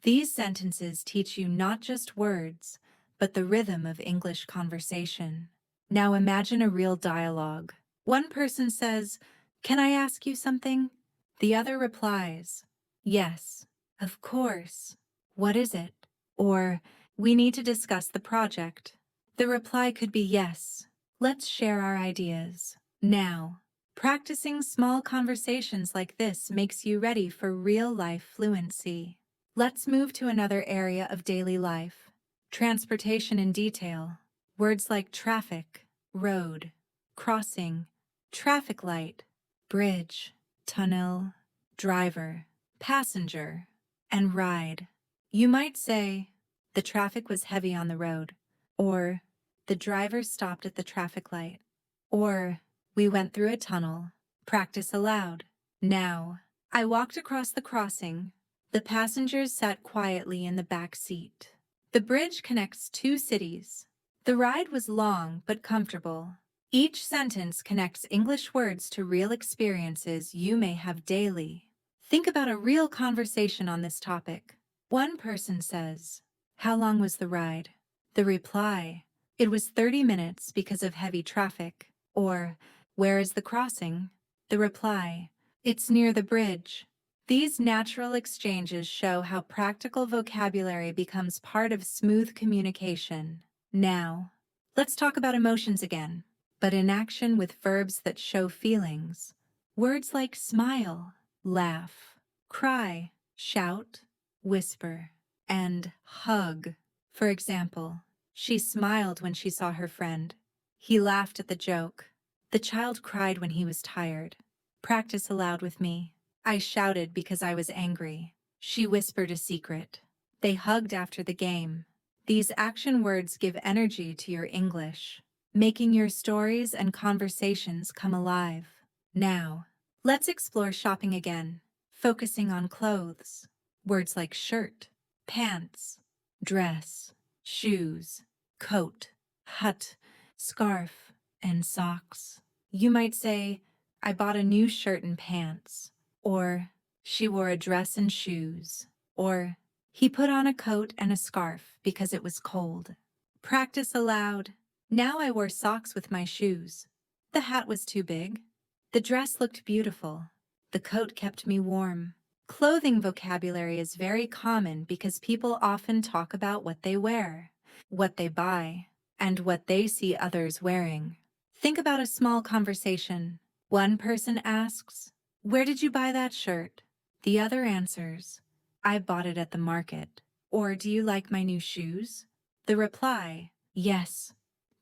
These sentences teach you not just words, but the rhythm of English conversation. Now imagine a real dialogue. One person says, "Can I ask you something?" The other replies, "Yes, of course. What is it?" Or, "We need to discuss the project." The reply could be yes. Let's share our ideas. Now, practicing small conversations like this makes you ready for real-life fluency. Let's move to another area of daily life. Transportation in detail. Words like traffic, road, crossing, traffic light, bridge, tunnel, driver, passenger, and ride. You might say, the traffic was heavy on the road, or the driver stopped at the traffic light, or we went through a tunnel. Practice aloud. Now, I walked across the crossing. The passengers sat quietly in the back seat. The bridge connects two cities. The ride was long but comfortable. Each sentence connects English words to real experiences you may have daily. Think about a real conversation on this topic. One person says, "How long was the ride?" The reply, "It was 30 minutes because of heavy traffic." Or, "Where is the crossing?" The reply, "It's near the bridge." These natural exchanges show how practical vocabulary becomes part of smooth communication. Now, let's talk about emotions again, but in action with verbs that show feelings. Words like smile, laugh, cry, shout, whisper, and hug. For example, she smiled when she saw her friend. He laughed at the joke. The child cried when he was tired. Practice aloud with me. I shouted because I was angry. She whispered a secret. They hugged after the game. These action words give energy to your English, making your stories and conversations come alive. Now, let's explore shopping again, focusing on clothes. Words like shirt, pants, dress, shoes, coat, hat, scarf, and socks. You might say, "I bought a new shirt and pants." Or, "She wore a dress and shoes." Or, "He put on a coat and a scarf because it was cold." Practice aloud. Now I wore socks with my shoes. The hat was too big. The dress looked beautiful. The coat kept me warm. Clothing vocabulary is very common because people often talk about what they wear, what they buy, and what they see others wearing. Think about a small conversation. One person asks, "Where did you buy that shirt?" The other answers, "I bought it at the market." Or, "Do you like my new shoes?" The reply, "Yes,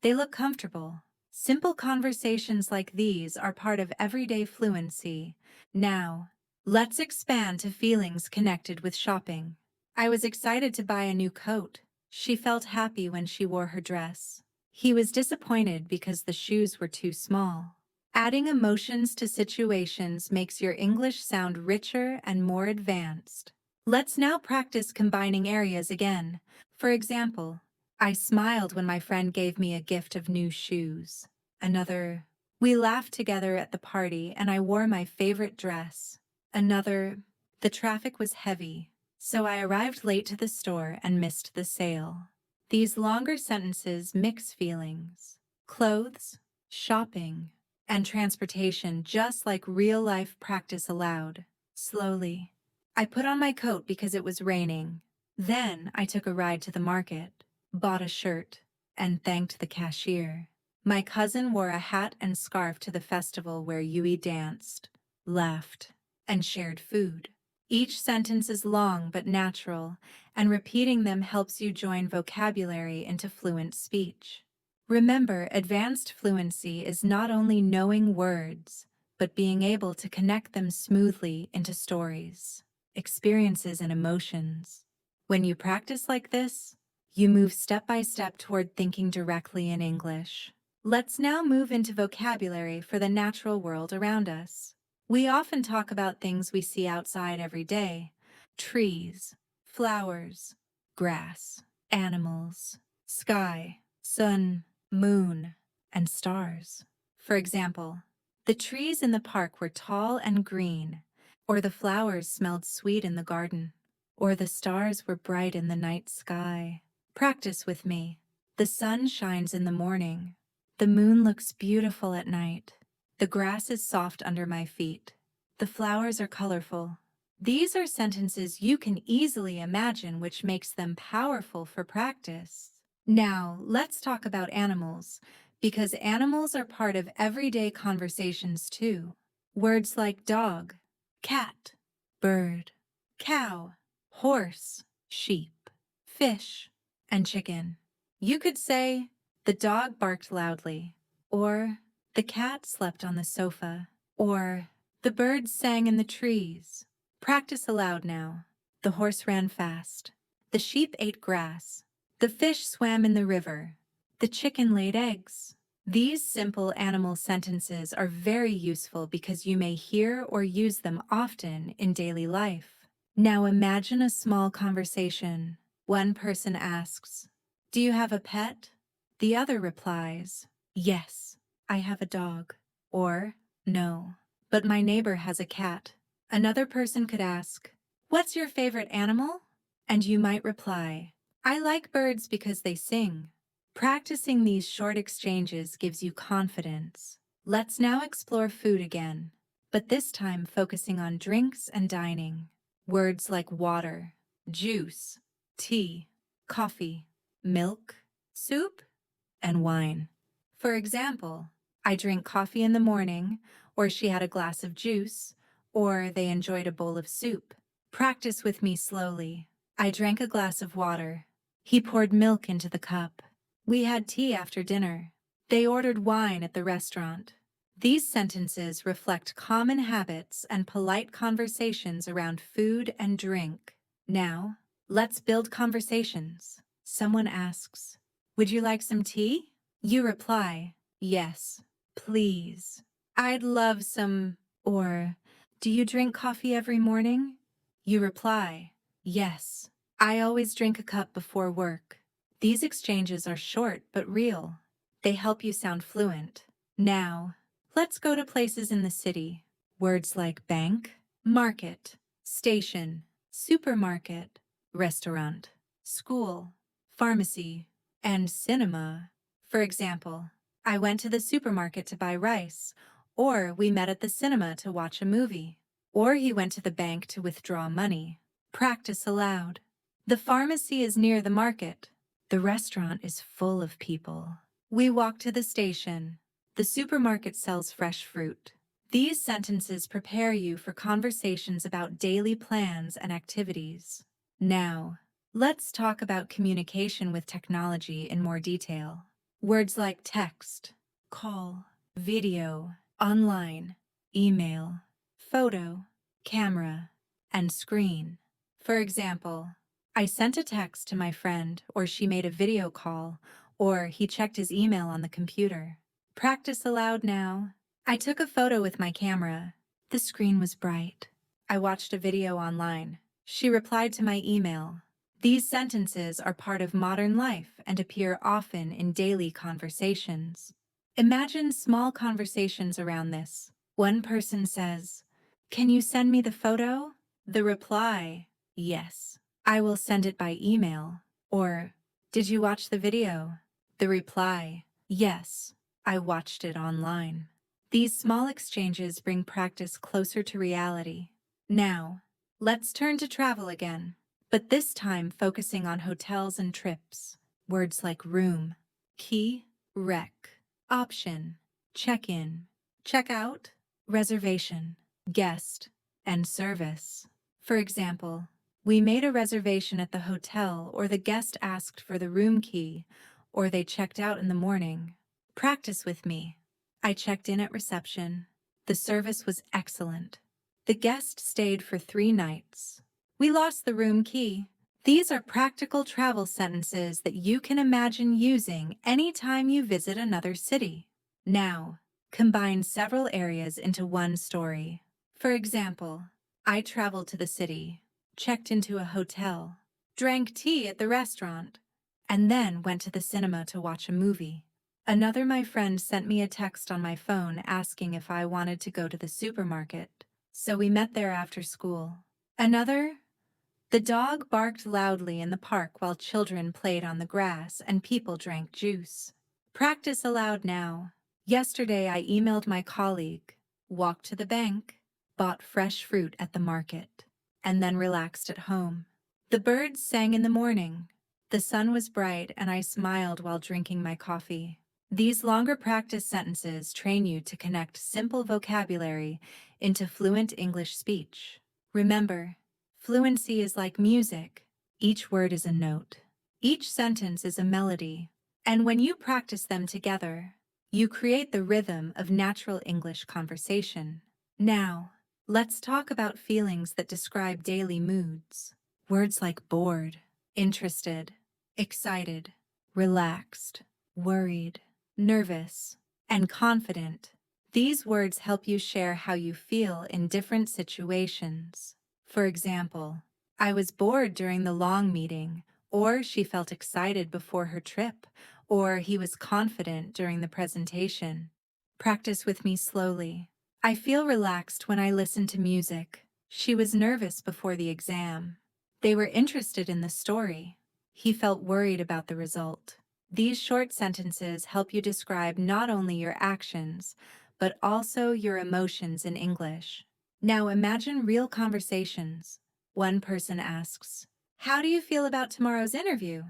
they look comfortable." Simple conversations like these are part of everyday fluency. Now, let's expand to feelings connected with shopping. I was excited to buy a new coat. She felt happy when she wore her dress. He was disappointed because the shoes were too small. Adding emotions to situations makes your English sound richer and more advanced. Let's now practice combining areas again. For example, I smiled when my friend gave me a gift of new shoes. Another, we laughed together at the party and I wore my favorite dress. Another, the traffic was heavy, so I arrived late to the store and missed the sale. These longer sentences mix feelings, clothes, shopping, and transportation just like real-life practice aloud. Slowly, I put on my coat because it was raining. Then I took a ride to the market, bought a shirt, and thanked the cashier. My cousin wore a hat and scarf to the festival where Yui danced, laughed, and shared food. Each sentence is long but natural, and repeating them helps you join vocabulary into fluent speech. Remember, advanced fluency is not only knowing words, but being able to connect them smoothly into stories, experiences, and emotions. When you practice like this, you move step by step toward thinking directly in English. Let's now move into vocabulary for the natural world around us. We often talk about things we see outside every day: trees, flowers, grass, animals, sky, sun, moon, and stars. For example, the trees in the park were tall and green, or the flowers smelled sweet in the garden, or the stars were bright in the night sky. Practice with me. The sun shines in the morning. The moon looks beautiful at night. The grass is soft under my feet. The flowers are colorful. These are sentences you can easily imagine, which makes them powerful for practice. Now, let's talk about animals, because animals are part of everyday conversations too. Words like dog, cat, bird, cow, horse, sheep, fish, and chicken. You could say, "The dog barked loudly," or the cat slept on the sofa, or the birds sang in the trees. Practice aloud now. The horse ran fast. The sheep ate grass. The fish swam in the river. The chicken laid eggs. These simple animal sentences are very useful because you may hear or use them often in daily life. Now imagine a small conversation. One person asks, "Do you have a pet?" The other replies, "Yes, I have a dog." Or, "No, but my neighbor has a cat." Another person could ask, "What's your favorite animal?" And you might reply, "I like birds because they sing." Practicing these short exchanges gives you confidence. Let's now explore food again, but this time focusing on drinks and dining. Words like water, juice, tea, coffee, milk, soup, and wine. For example, I drink coffee in the morning, or she had a glass of juice, or they enjoyed a bowl of soup. Practice with me slowly. I drank a glass of water. He poured milk into the cup. We had tea after dinner. They ordered wine at the restaurant. These sentences reflect common habits and polite conversations around food and drink. Now, let's build conversations. Someone asks, "Would you like some tea?" You reply, "Yes, please. I'd love some," or, "Do you drink coffee every morning?" You reply, "Yes, I always drink a cup before work." These exchanges are short but real. They help you sound fluent. Now, let's go to places in the city. Words like bank, market, station, supermarket, restaurant, school, pharmacy, and cinema. For example, I went to the supermarket to buy rice, or we met at the cinema to watch a movie, or he went to the bank to withdraw money. Practice aloud. The pharmacy is near the market. The restaurant is full of people. We walk to the station. The supermarket sells fresh fruit. These sentences prepare you for conversations about daily plans and activities. Now, let's talk about communication with technology in more detail. Words like text, call, video, online, email, photo, camera, and screen. For example, I sent a text to my friend, or she made a video call, or he checked his email on the computer. Practice aloud now. I took a photo with my camera. The screen was bright. I watched a video online. She replied to my email. These sentences are part of modern life and appear often in daily conversations. Imagine small conversations around this. One person says, "Can you send me the photo?" The reply, "Yes, I will send it by email." Or, "Did you watch the video?" The reply, "Yes, I watched it online." These small exchanges bring practice closer to reality. Now, let's turn to travel again, but this time focusing on hotels and trips. Words like room, key, rec, option, check-in, check-out, reservation, guest, and service. For example, we made a reservation at the hotel, or the guest asked for the room key, or they checked out in the morning. Practice with me. I checked in at reception. The service was excellent. The guest stayed for 3 nights. We lost the room key. These are practical travel sentences that you can imagine using anytime you visit another city. Now, combine several areas into one story. For example, I traveled to the city, checked into a hotel, drank tea at the restaurant, and then went to the cinema to watch a movie. Another my friend sent me a text on my phone asking if I wanted to go to the supermarket, so we met there after school. Another, the dog barked loudly in the park while children played on the grass and people drank juice. Practice aloud now. Yesterday I emailed my colleague, walked to the bank, bought fresh fruit at the market, and then relaxed at home. The birds sang in the morning. The sun was bright and I smiled while drinking my coffee. These longer practice sentences train you to connect simple vocabulary into fluent English speech. Remember, fluency is like music. Each word is a note. Each sentence is a melody. And when you practice them together, You create the rhythm of natural English conversation. Now, let's talk about feelings that describe daily moods. Words like bored, interested, excited, relaxed, worried, nervous, and confident. These words help you share how you feel in different situations. For example, I was bored during the long meeting, or she felt excited before her trip, or he was confident during the presentation. Practice with me slowly. I feel relaxed when I listen to music. She was nervous before the exam. They were interested in the story. He felt worried about the result. These short sentences help you describe not only your actions, but also your emotions in English. Now imagine real conversations. One person asks, "How do you feel about tomorrow's interview?"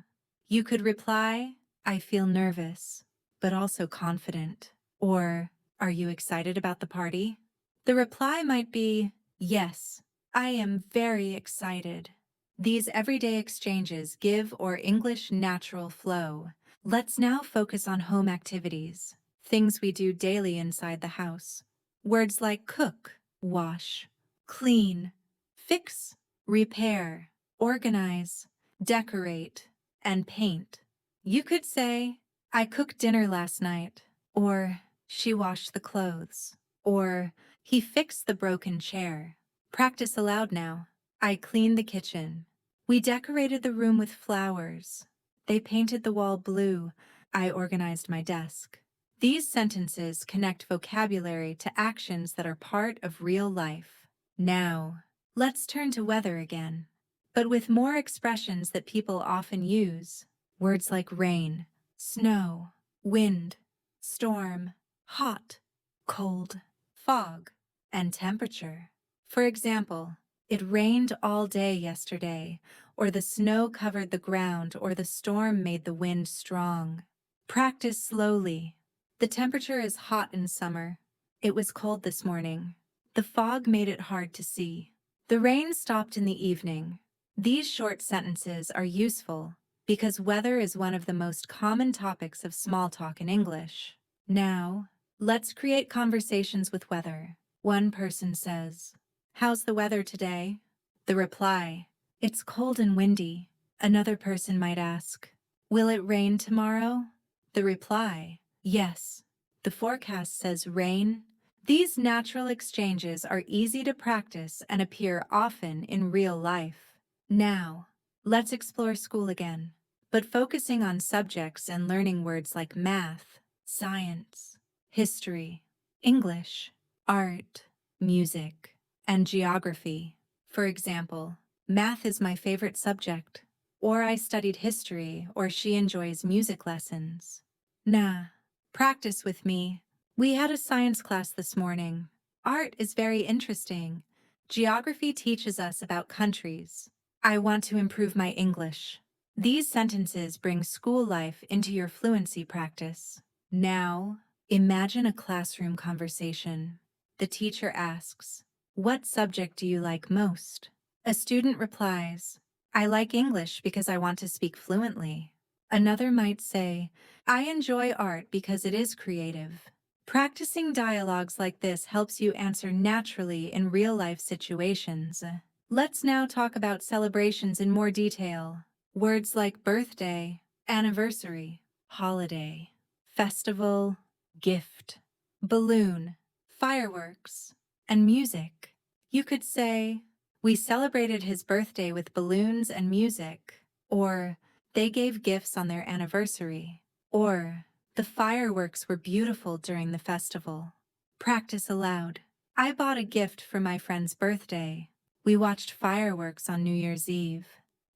You could reply, "I feel nervous, but also confident." Or, "Are you excited about the party?" The reply might be, "Yes, I am very excited." These everyday exchanges give our English natural flow. Let's now focus on home activities, things we do daily inside the house. Words like cook, wash, clean, fix, repair, organize, decorate, and paint. You could say, "I cooked dinner last night," or "She washed the clothes," or "He fixed the broken chair." Practice aloud now. I cleaned the kitchen. We decorated the room with flowers. They painted the wall blue. I organized my desk. These sentences connect vocabulary to actions that are part of real life. Now, let's turn to weather again, but with more expressions that people often use. Words like rain, snow, wind, storm, hot, cold, fog, and temperature. For example, "It rained all day yesterday," or "The snow covered the ground," or "The storm made the wind strong." Practice slowly. The temperature is hot in summer. It was cold this morning. The fog made it hard to see. The rain stopped in the evening. These short sentences are useful because weather is one of the most common topics of small talk in English. Now, let's create conversations with weather. One person says, "How's the weather today?" The reply, "It's cold and windy." Another person might ask, "Will it rain tomorrow?" The reply, "Yes. The forecast says rain." These natural exchanges are easy to practice and appear often in real life. Now, let's explore school again, but focusing on subjects and learning words like math, science, history, English, art, music, and geography. For example, math is my favorite subject, or I studied history, or she enjoys music lessons. Nah, practice with me. We had a science class this morning. Art is very interesting. Geography teaches us about countries. I want to improve my English. These sentences bring school life into your fluency practice. Now, imagine a classroom conversation. The teacher asks, "What subject do you like most?" A student replies, "I like English because I want to speak fluently." Another might say, "I enjoy art because it is creative." Practicing dialogues like this helps you answer naturally in real-life situations. Let's now talk about celebrations in more detail. Words like birthday, anniversary, holiday, festival, gift, balloon, fireworks, and music. You could say, "We celebrated his birthday with balloons and music," or "They gave gifts on their anniversary," or "The fireworks were beautiful during the festival." Practice aloud. I bought a gift for my friend's birthday. We watched fireworks on New Year's Eve.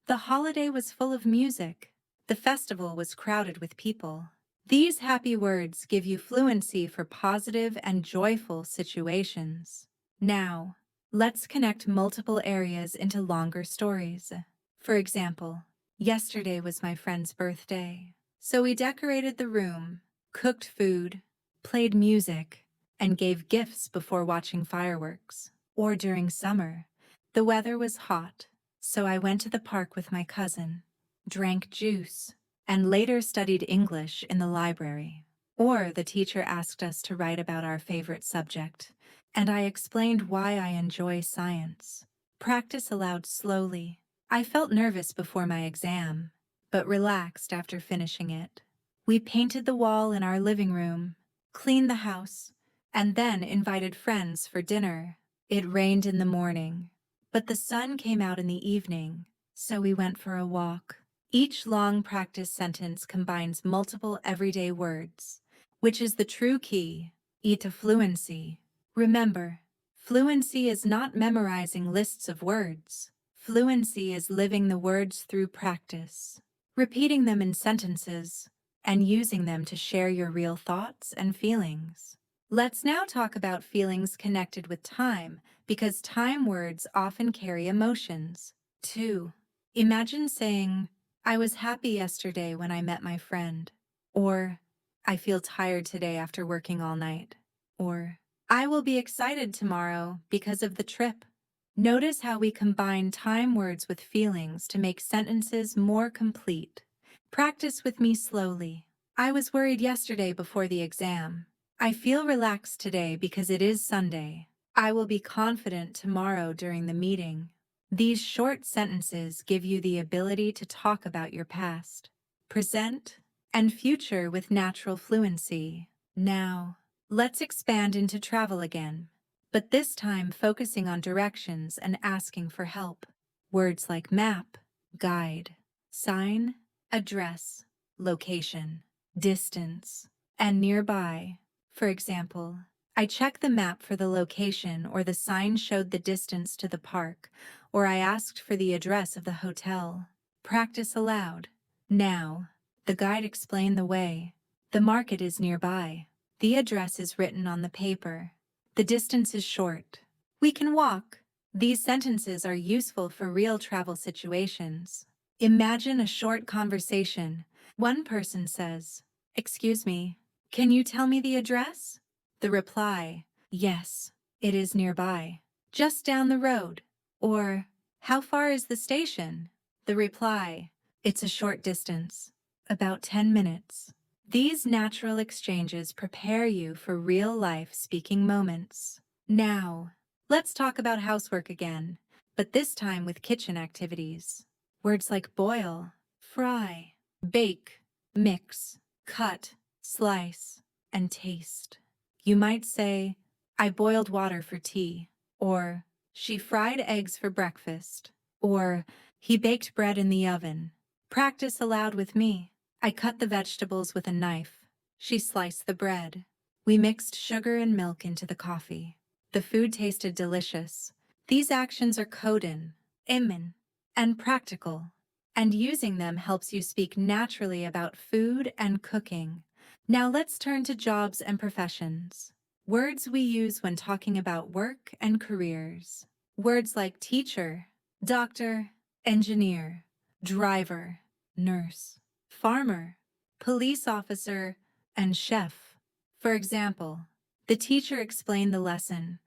The holiday was full of music. The festival was crowded with people. These happy words give you fluency for positive and joyful situations. Now, let's connect multiple areas into longer stories. For example, yesterday was my friend's birthday. So we decorated the room, cooked food, played music, and gave gifts before watching fireworks. Or during summer, the weather was hot, so I went to the park with my cousin, drank juice, and later studied English in the library. Or the teacher asked us to write about our favorite subject, and I explained why I enjoy science. Practice aloud slowly. I felt nervous before my exam, but relaxed after finishing it. We painted the wall in our living room, cleaned the house, and then invited friends for dinner. It rained in the morning, but the sun came out in the evening, so we went for a walk. Each long practice sentence combines multiple everyday words, which is the true key to fluency. Remember, fluency is not memorizing lists of words. Fluency is living the words through practice, repeating them in sentences, and using them to share your real thoughts and feelings. Let's now talk about feelings connected with time, because time words often carry emotions. 2. Imagine saying, I was happy yesterday when I met my friend. Or, I feel tired today after working all night. Or, I will be excited tomorrow because of the trip. Notice how we combine time words with feelings to make sentences more complete. Practice with me slowly. I was worried yesterday before the exam. I feel relaxed today because it is Sunday. I will be confident tomorrow during the meeting. These short sentences give you the ability to talk about your past, present, and future with natural fluency. Now, let's expand into travel again, but this time focusing on directions and asking for help. Words like map, guide, sign, address, location, distance, and nearby. For example, I checked the map for the location, or the sign showed the distance to the park, or I asked for the address of the hotel. Practice aloud. Now, the guide explained the way. The market is nearby. The address is written on the paper. The distance is short. We can walk. These sentences are useful for real travel situations. Imagine a short conversation. One person says, "Excuse me, can you tell me the address?" The reply, "Yes, it is nearby, just down the road." Or, "How far is the station?" The reply, "It's a short distance, about 10 minutes." These natural exchanges prepare you for real-life speaking moments. Now, let's talk about housework again, but this time with kitchen activities. Words like boil, fry, bake, mix, cut, slice, and taste. You might say, I boiled water for tea, or she fried eggs for breakfast, or he baked bread in the oven. Practice aloud with me. I cut the vegetables with a knife. She sliced the bread. We mixed sugar and milk into the coffee. The food tasted delicious. These actions are coded, imin, and practical, and using them helps you speak naturally about food and cooking. Now let's turn to jobs and professions. Words we use when talking about work and careers. Words like teacher, doctor, engineer, driver, nurse, farmer, police officer, and chef. For example, the teacher explained the lesson,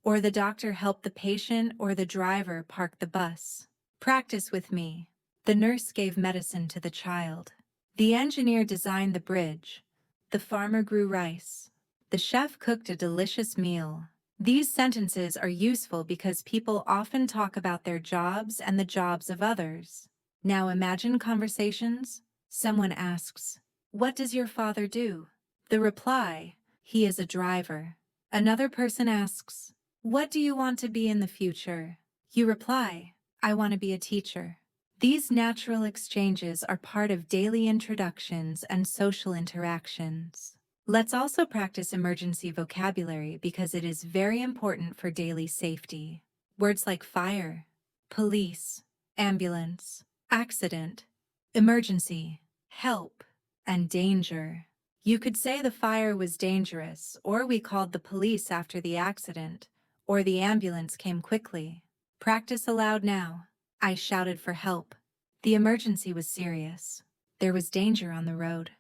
or the doctor helped the patient, or the driver parked the bus. Practice with me. The nurse gave medicine to the child. The engineer designed the bridge. The farmer grew rice. The chef cooked a delicious meal. These sentences are useful because people often talk about their jobs and the jobs of others. Now imagine conversations. Someone asks, "What does your father do?" The reply, "He is a driver." Another person asks, "What do you want to be in the future?" You reply, "I want to be a teacher." These natural exchanges are part of daily introductions and social interactions. Let's also practice emergency vocabulary because it is very important for daily safety. Words like fire, police, ambulance, accident, emergency, help, and danger. You could say the fire was dangerous, or we called the police after the accident, or the ambulance came quickly. Practice aloud now. I shouted for help. The emergency was serious. There was danger on the road.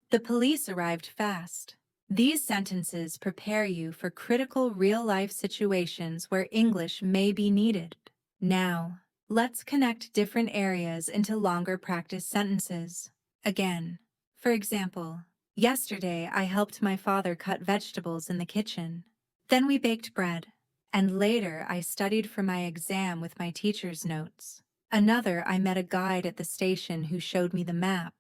The police arrived fast. These sentences prepare you for critical real-life situations where English may be needed. Now, let's connect different areas into longer practice sentences. Again, for example, Yesterday, I helped my father cut vegetables in the kitchen. Then we baked bread. And later, I studied for my exam with my teacher's notes. Another, I met a guide at the station who showed me the map,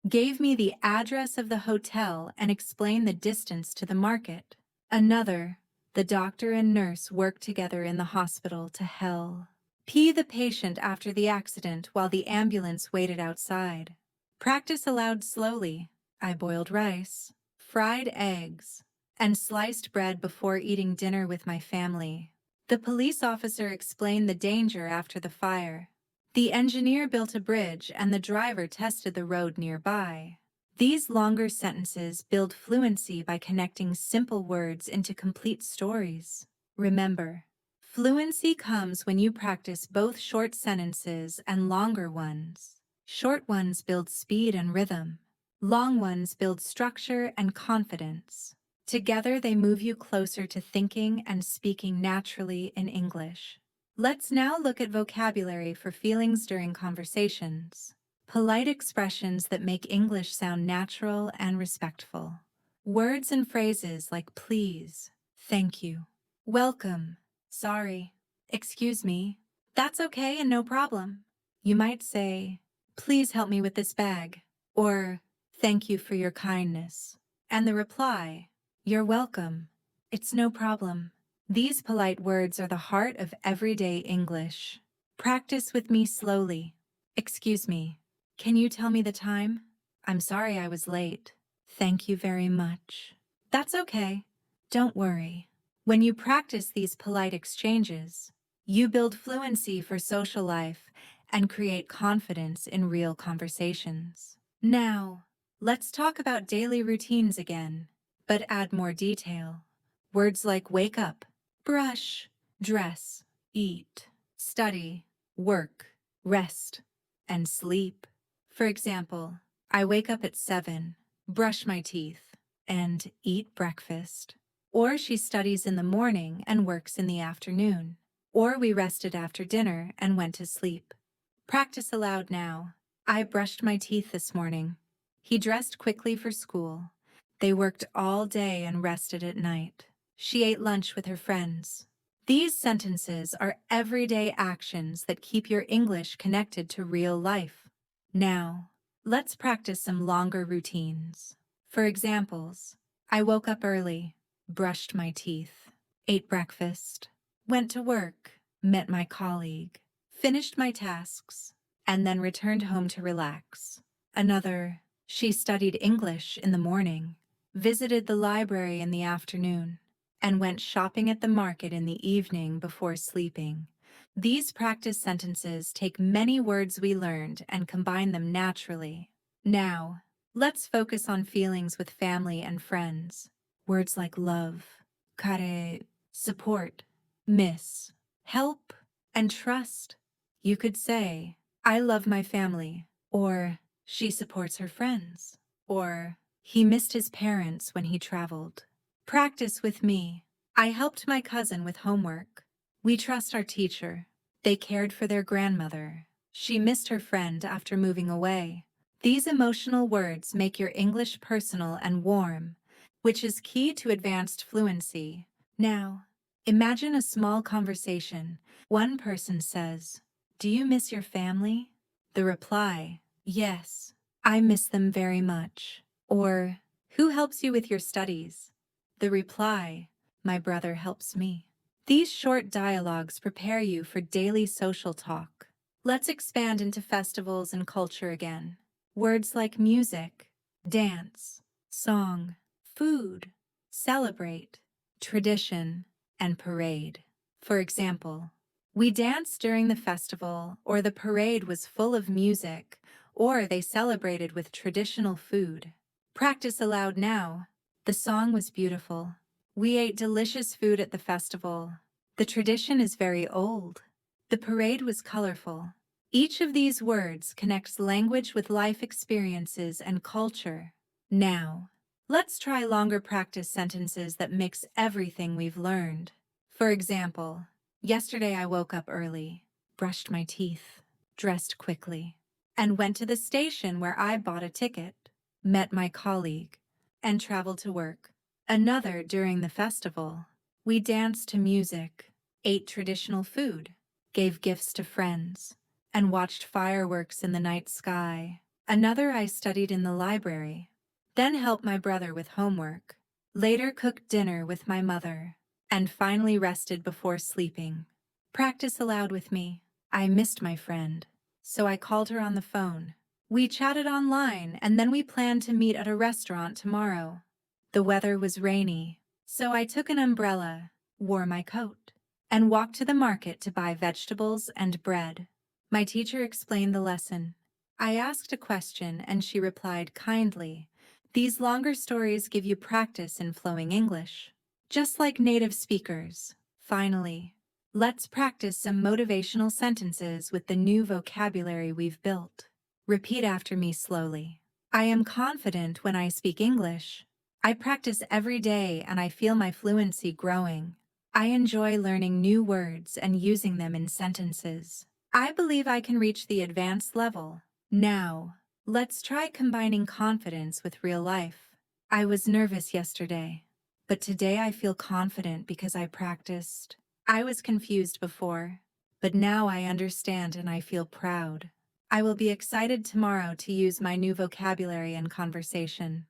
gave me the address of the hotel, and explained the distance to the market. Another, the doctor and nurse worked together in the hospital to help the patient after the accident while the ambulance waited outside. Practice aloud slowly. I boiled rice, fried eggs, and sliced bread before eating dinner with my family. The police officer explained the danger after the fire. The engineer built a bridge and the driver tested the road nearby. These longer sentences build fluency by connecting simple words into complete stories. Remember, fluency comes when you practice both short sentences and longer ones. Short ones build speed and rhythm. Long ones build structure and confidence. Together, they move you closer to thinking and speaking naturally in English. Let's now look at vocabulary for feelings during conversations. Polite expressions that make English sound natural and respectful. Words and phrases like please, thank you, welcome, sorry, excuse me, that's okay and no problem. You might say, please help me with this bag, or thank you for your kindness. And the reply, you're welcome, it's no problem. These polite words are the heart of everyday English. Practice with me slowly. Excuse me. Can you tell me the time? I'm sorry I was late. Thank you very much. That's okay. Don't worry. When you practice these polite exchanges, you build fluency for social life and create confidence in real conversations. Now, let's talk about daily routines again, but add more detail. Words like wake up, brush, dress, eat, study, work, rest, and sleep. For example, I wake up at 7, brush my teeth, and eat breakfast. Or she studies in the morning and works in the afternoon. Or we rested after dinner and went to sleep. Practice aloud now. I brushed my teeth this morning. He dressed quickly for school. They worked all day and rested at night. She ate lunch with her friends. These sentences are everyday actions that keep your English connected to real life. Now, let's practice some longer routines. For examples, I woke up early, brushed my teeth, ate breakfast, went to work, met my colleague, finished my tasks, and then returned home to relax. Another, she studied English in the morning, visited the library in the afternoon, and went shopping at the market in the evening before sleeping. These practice sentences take many words we learned and combine them naturally. Now, let's focus on feelings with family and friends. Words like love, care, support, miss, help, and trust. You could say, I love my family, or she supports her friends, or he missed his parents when he traveled. Practice with me. I helped my cousin with homework. We trust our teacher. They cared for their grandmother. She missed her friend after moving away. These emotional words make your English personal and warm, which is key to advanced fluency. Now, imagine a small conversation. One person says, do you miss your family? The reply, yes, I miss them very much. Or, who helps you with your studies? The reply, my brother helps me. These short dialogues prepare you for daily social talk. Let's expand into festivals and culture again. Words like music, dance, song, food, celebrate, tradition, and parade. For example, we danced during the festival, or the parade was full of music, or they celebrated with traditional food. Practice aloud now. The song was beautiful. We ate delicious food at the festival. The tradition is very old. The parade was colorful. Each of these words connects language with life experiences and culture. Now, let's try longer practice sentences that mix everything we've learned. For example, yesterday I woke up early, brushed my teeth, dressed quickly, and went to the station where I bought a ticket, met my colleague, and traveled to work. Another during the festival. We danced to music, ate traditional food, gave gifts to friends, and watched fireworks in the night sky. Another I studied in the library, then helped my brother with homework, later cooked dinner with my mother, and finally rested before sleeping. Practice aloud with me. I missed my friend, so I called her on the phone. We chatted online and then we planned to meet at a restaurant tomorrow. The weather was rainy, so I took an umbrella, wore my coat, and walked to the market to buy vegetables and bread. My teacher explained the lesson. I asked a question and she replied kindly. These longer stories give you practice in flowing English, just like native speakers. Finally, let's practice some motivational sentences with the new vocabulary we've built. Repeat after me slowly. I am confident when I speak English. I practice every day and I feel my fluency growing. I enjoy learning new words and using them in sentences. I believe I can reach the advanced level. Now, let's try combining confidence with real life. I was nervous yesterday, but today I feel confident because I practiced. I was confused before, but now I understand and I feel proud. I will be excited tomorrow to use my new vocabulary and conversation.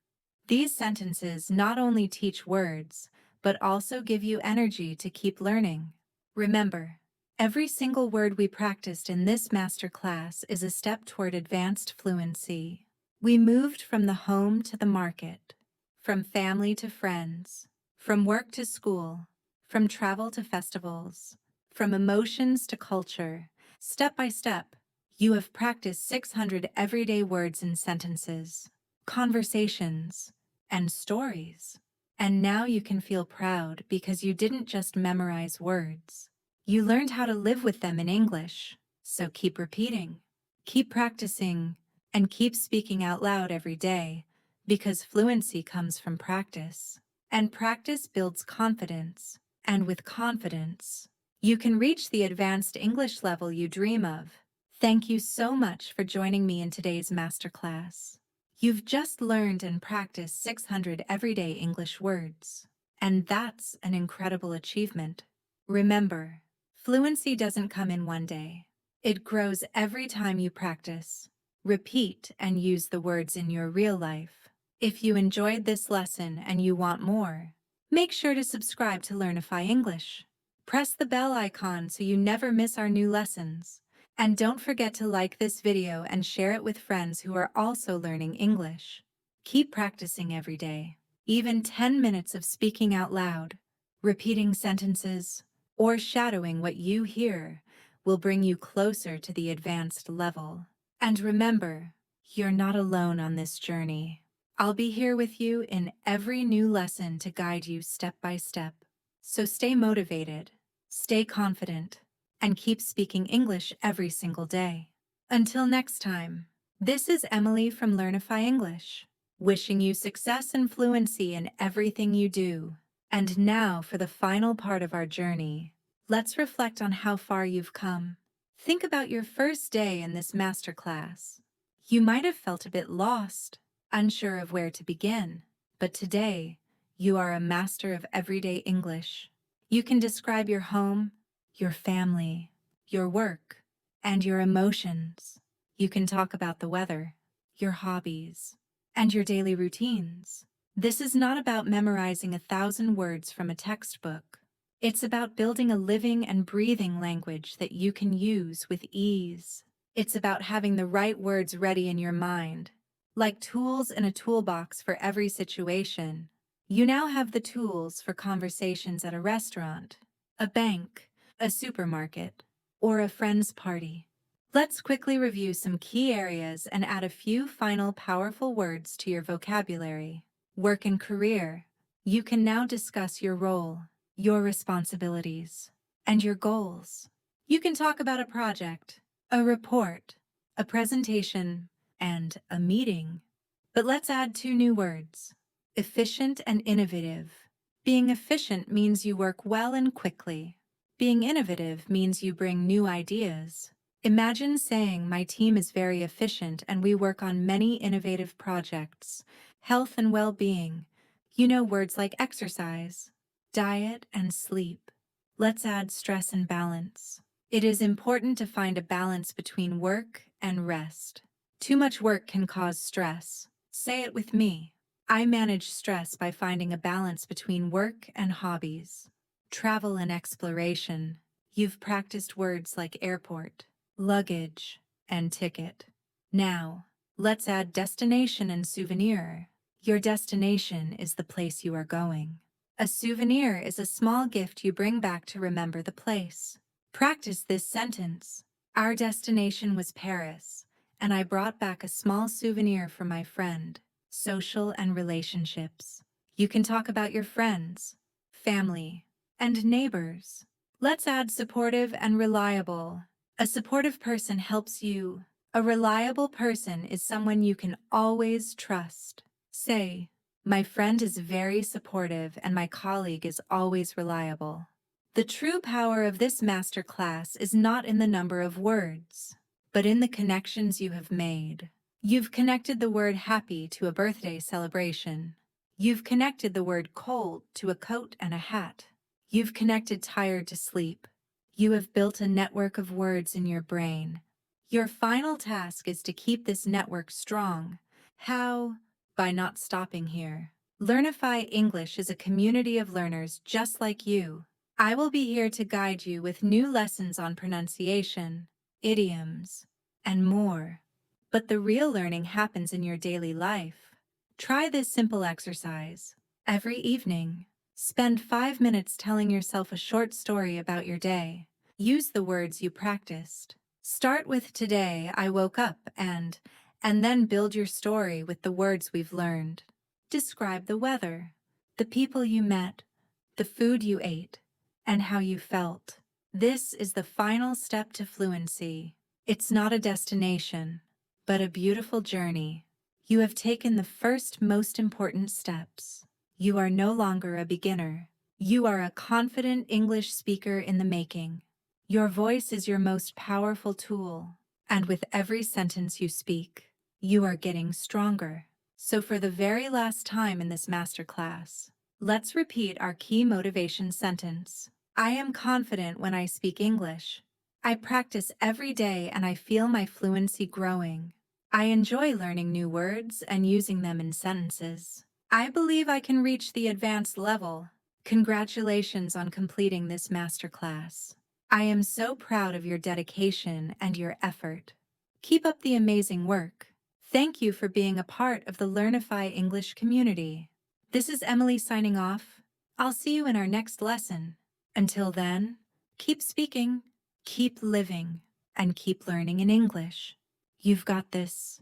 These sentences not only teach words, but also give you energy to keep learning. Remember, every single word we practiced in this masterclass is a step toward advanced fluency. We moved from the home to the market, from family to friends, from work to school, from travel to festivals, from emotions to culture. Step by step, you have practiced 600 everyday words and sentences, conversations, and stories. And now you can feel proud because you didn't just memorize words. You learned how to live with them in English. So keep repeating, keep practicing, and keep speaking out loud every day, because fluency comes from practice. And practice builds confidence. And with confidence, you can reach the advanced English level you dream of. Thank you so much for joining me in today's masterclass. You've just learned and practiced 600 everyday English words. And that's an incredible achievement. Remember, fluency doesn't come in one day. It grows every time you practice, repeat, and use the words in your real life. If you enjoyed this lesson and you want more, make sure to subscribe to Learnify English. Press the bell icon so you never miss our new lessons. And don't forget to like this video and share it with friends who are also learning English. Keep practicing every day. Even 10 minutes of speaking out loud, repeating sentences, or shadowing what you hear will bring you closer to the advanced level. And remember, you're not alone on this journey. I'll be here with you in every new lesson to guide you step by step. So stay motivated, stay confident, and keep speaking English every single day. Until next time, this is Emily from Learnify English, wishing you success and fluency in everything you do. And now for the final part of our journey. Let's reflect on how far you've come. Think about your first day in this masterclass. You might have felt a bit lost, unsure of where to begin, but today, you are a master of everyday English. You can describe your home, your family, your work, and your emotions. You can talk about the weather, your hobbies, and your daily routines. This is not about memorizing 1,000 words from a textbook. It's about building a living and breathing language that you can use with ease. It's about having the right words ready in your mind, like tools in a toolbox for every situation. You now have the tools for conversations at a restaurant, a bank, a supermarket, or a friend's party. Let's quickly review some key areas and add a few final powerful words to your vocabulary. Work and career. You can now discuss your role, your responsibilities, and your goals. You can talk about a project, a report, a presentation, and a meeting. But let's add 2 new words: efficient and innovative. Being efficient means you work well and quickly. Being innovative means you bring new ideas. Imagine saying, "My team is very efficient and we work on many innovative projects." health and well-being. You know words like exercise, diet, and sleep. Let's add stress and balance. It is important to find a balance between work and rest. Too much work can cause stress. Say it with me. I manage stress by finding a balance between work and hobbies. Travel and exploration. You've practiced words like airport, luggage, and ticket. Now, let's add destination and souvenir. Your destination is the place you are going. A souvenir is a small gift you bring back to remember the place. Practice this sentence. Our destination was Paris, and I brought back a small souvenir for my friend. Social and relationships. You can talk about your friends, family, and neighbors. Let's add supportive and reliable. A supportive person helps you. A reliable person is someone you can always trust. Say, my friend is very supportive and my colleague is always reliable. The true power of this masterclass is not in the number of words, but in the connections you have made. You've connected the word happy to a birthday celebration. You've connected the word cold to a coat and a hat. You've connected tired to sleep. You have built a network of words in your brain. Your final task is to keep this network strong. How? By not stopping here. Learnify English is a community of learners just like you. I will be here to guide you with new lessons on pronunciation, idioms, and more. But the real learning happens in your daily life. Try this simple exercise. Every evening, spend 5 minutes telling yourself a short story about your day. Use the words you practiced. Start with today I woke up and then build your story with the words we've learned. Describe the weather, the people you met, the food you ate, and how you felt. This is the final step to fluency. It's not a destination, but a beautiful journey. You have taken the first most important steps. You are no longer a beginner. You are a confident English speaker in the making. Your voice is your most powerful tool, and with every sentence you speak, you are getting stronger. So for the very last time in this masterclass, let's repeat our key motivation sentence. I am confident when I speak English. I practice every day and I feel my fluency growing. I enjoy learning new words and using them in sentences. I believe I can reach the advanced level. Congratulations on completing this masterclass. I am so proud of your dedication and your effort. Keep up the amazing work. Thank you for being a part of the Learnify English community. This is Emily signing off. I'll see you in our next lesson. Until then, keep speaking, keep living, and keep learning in English. You've got this.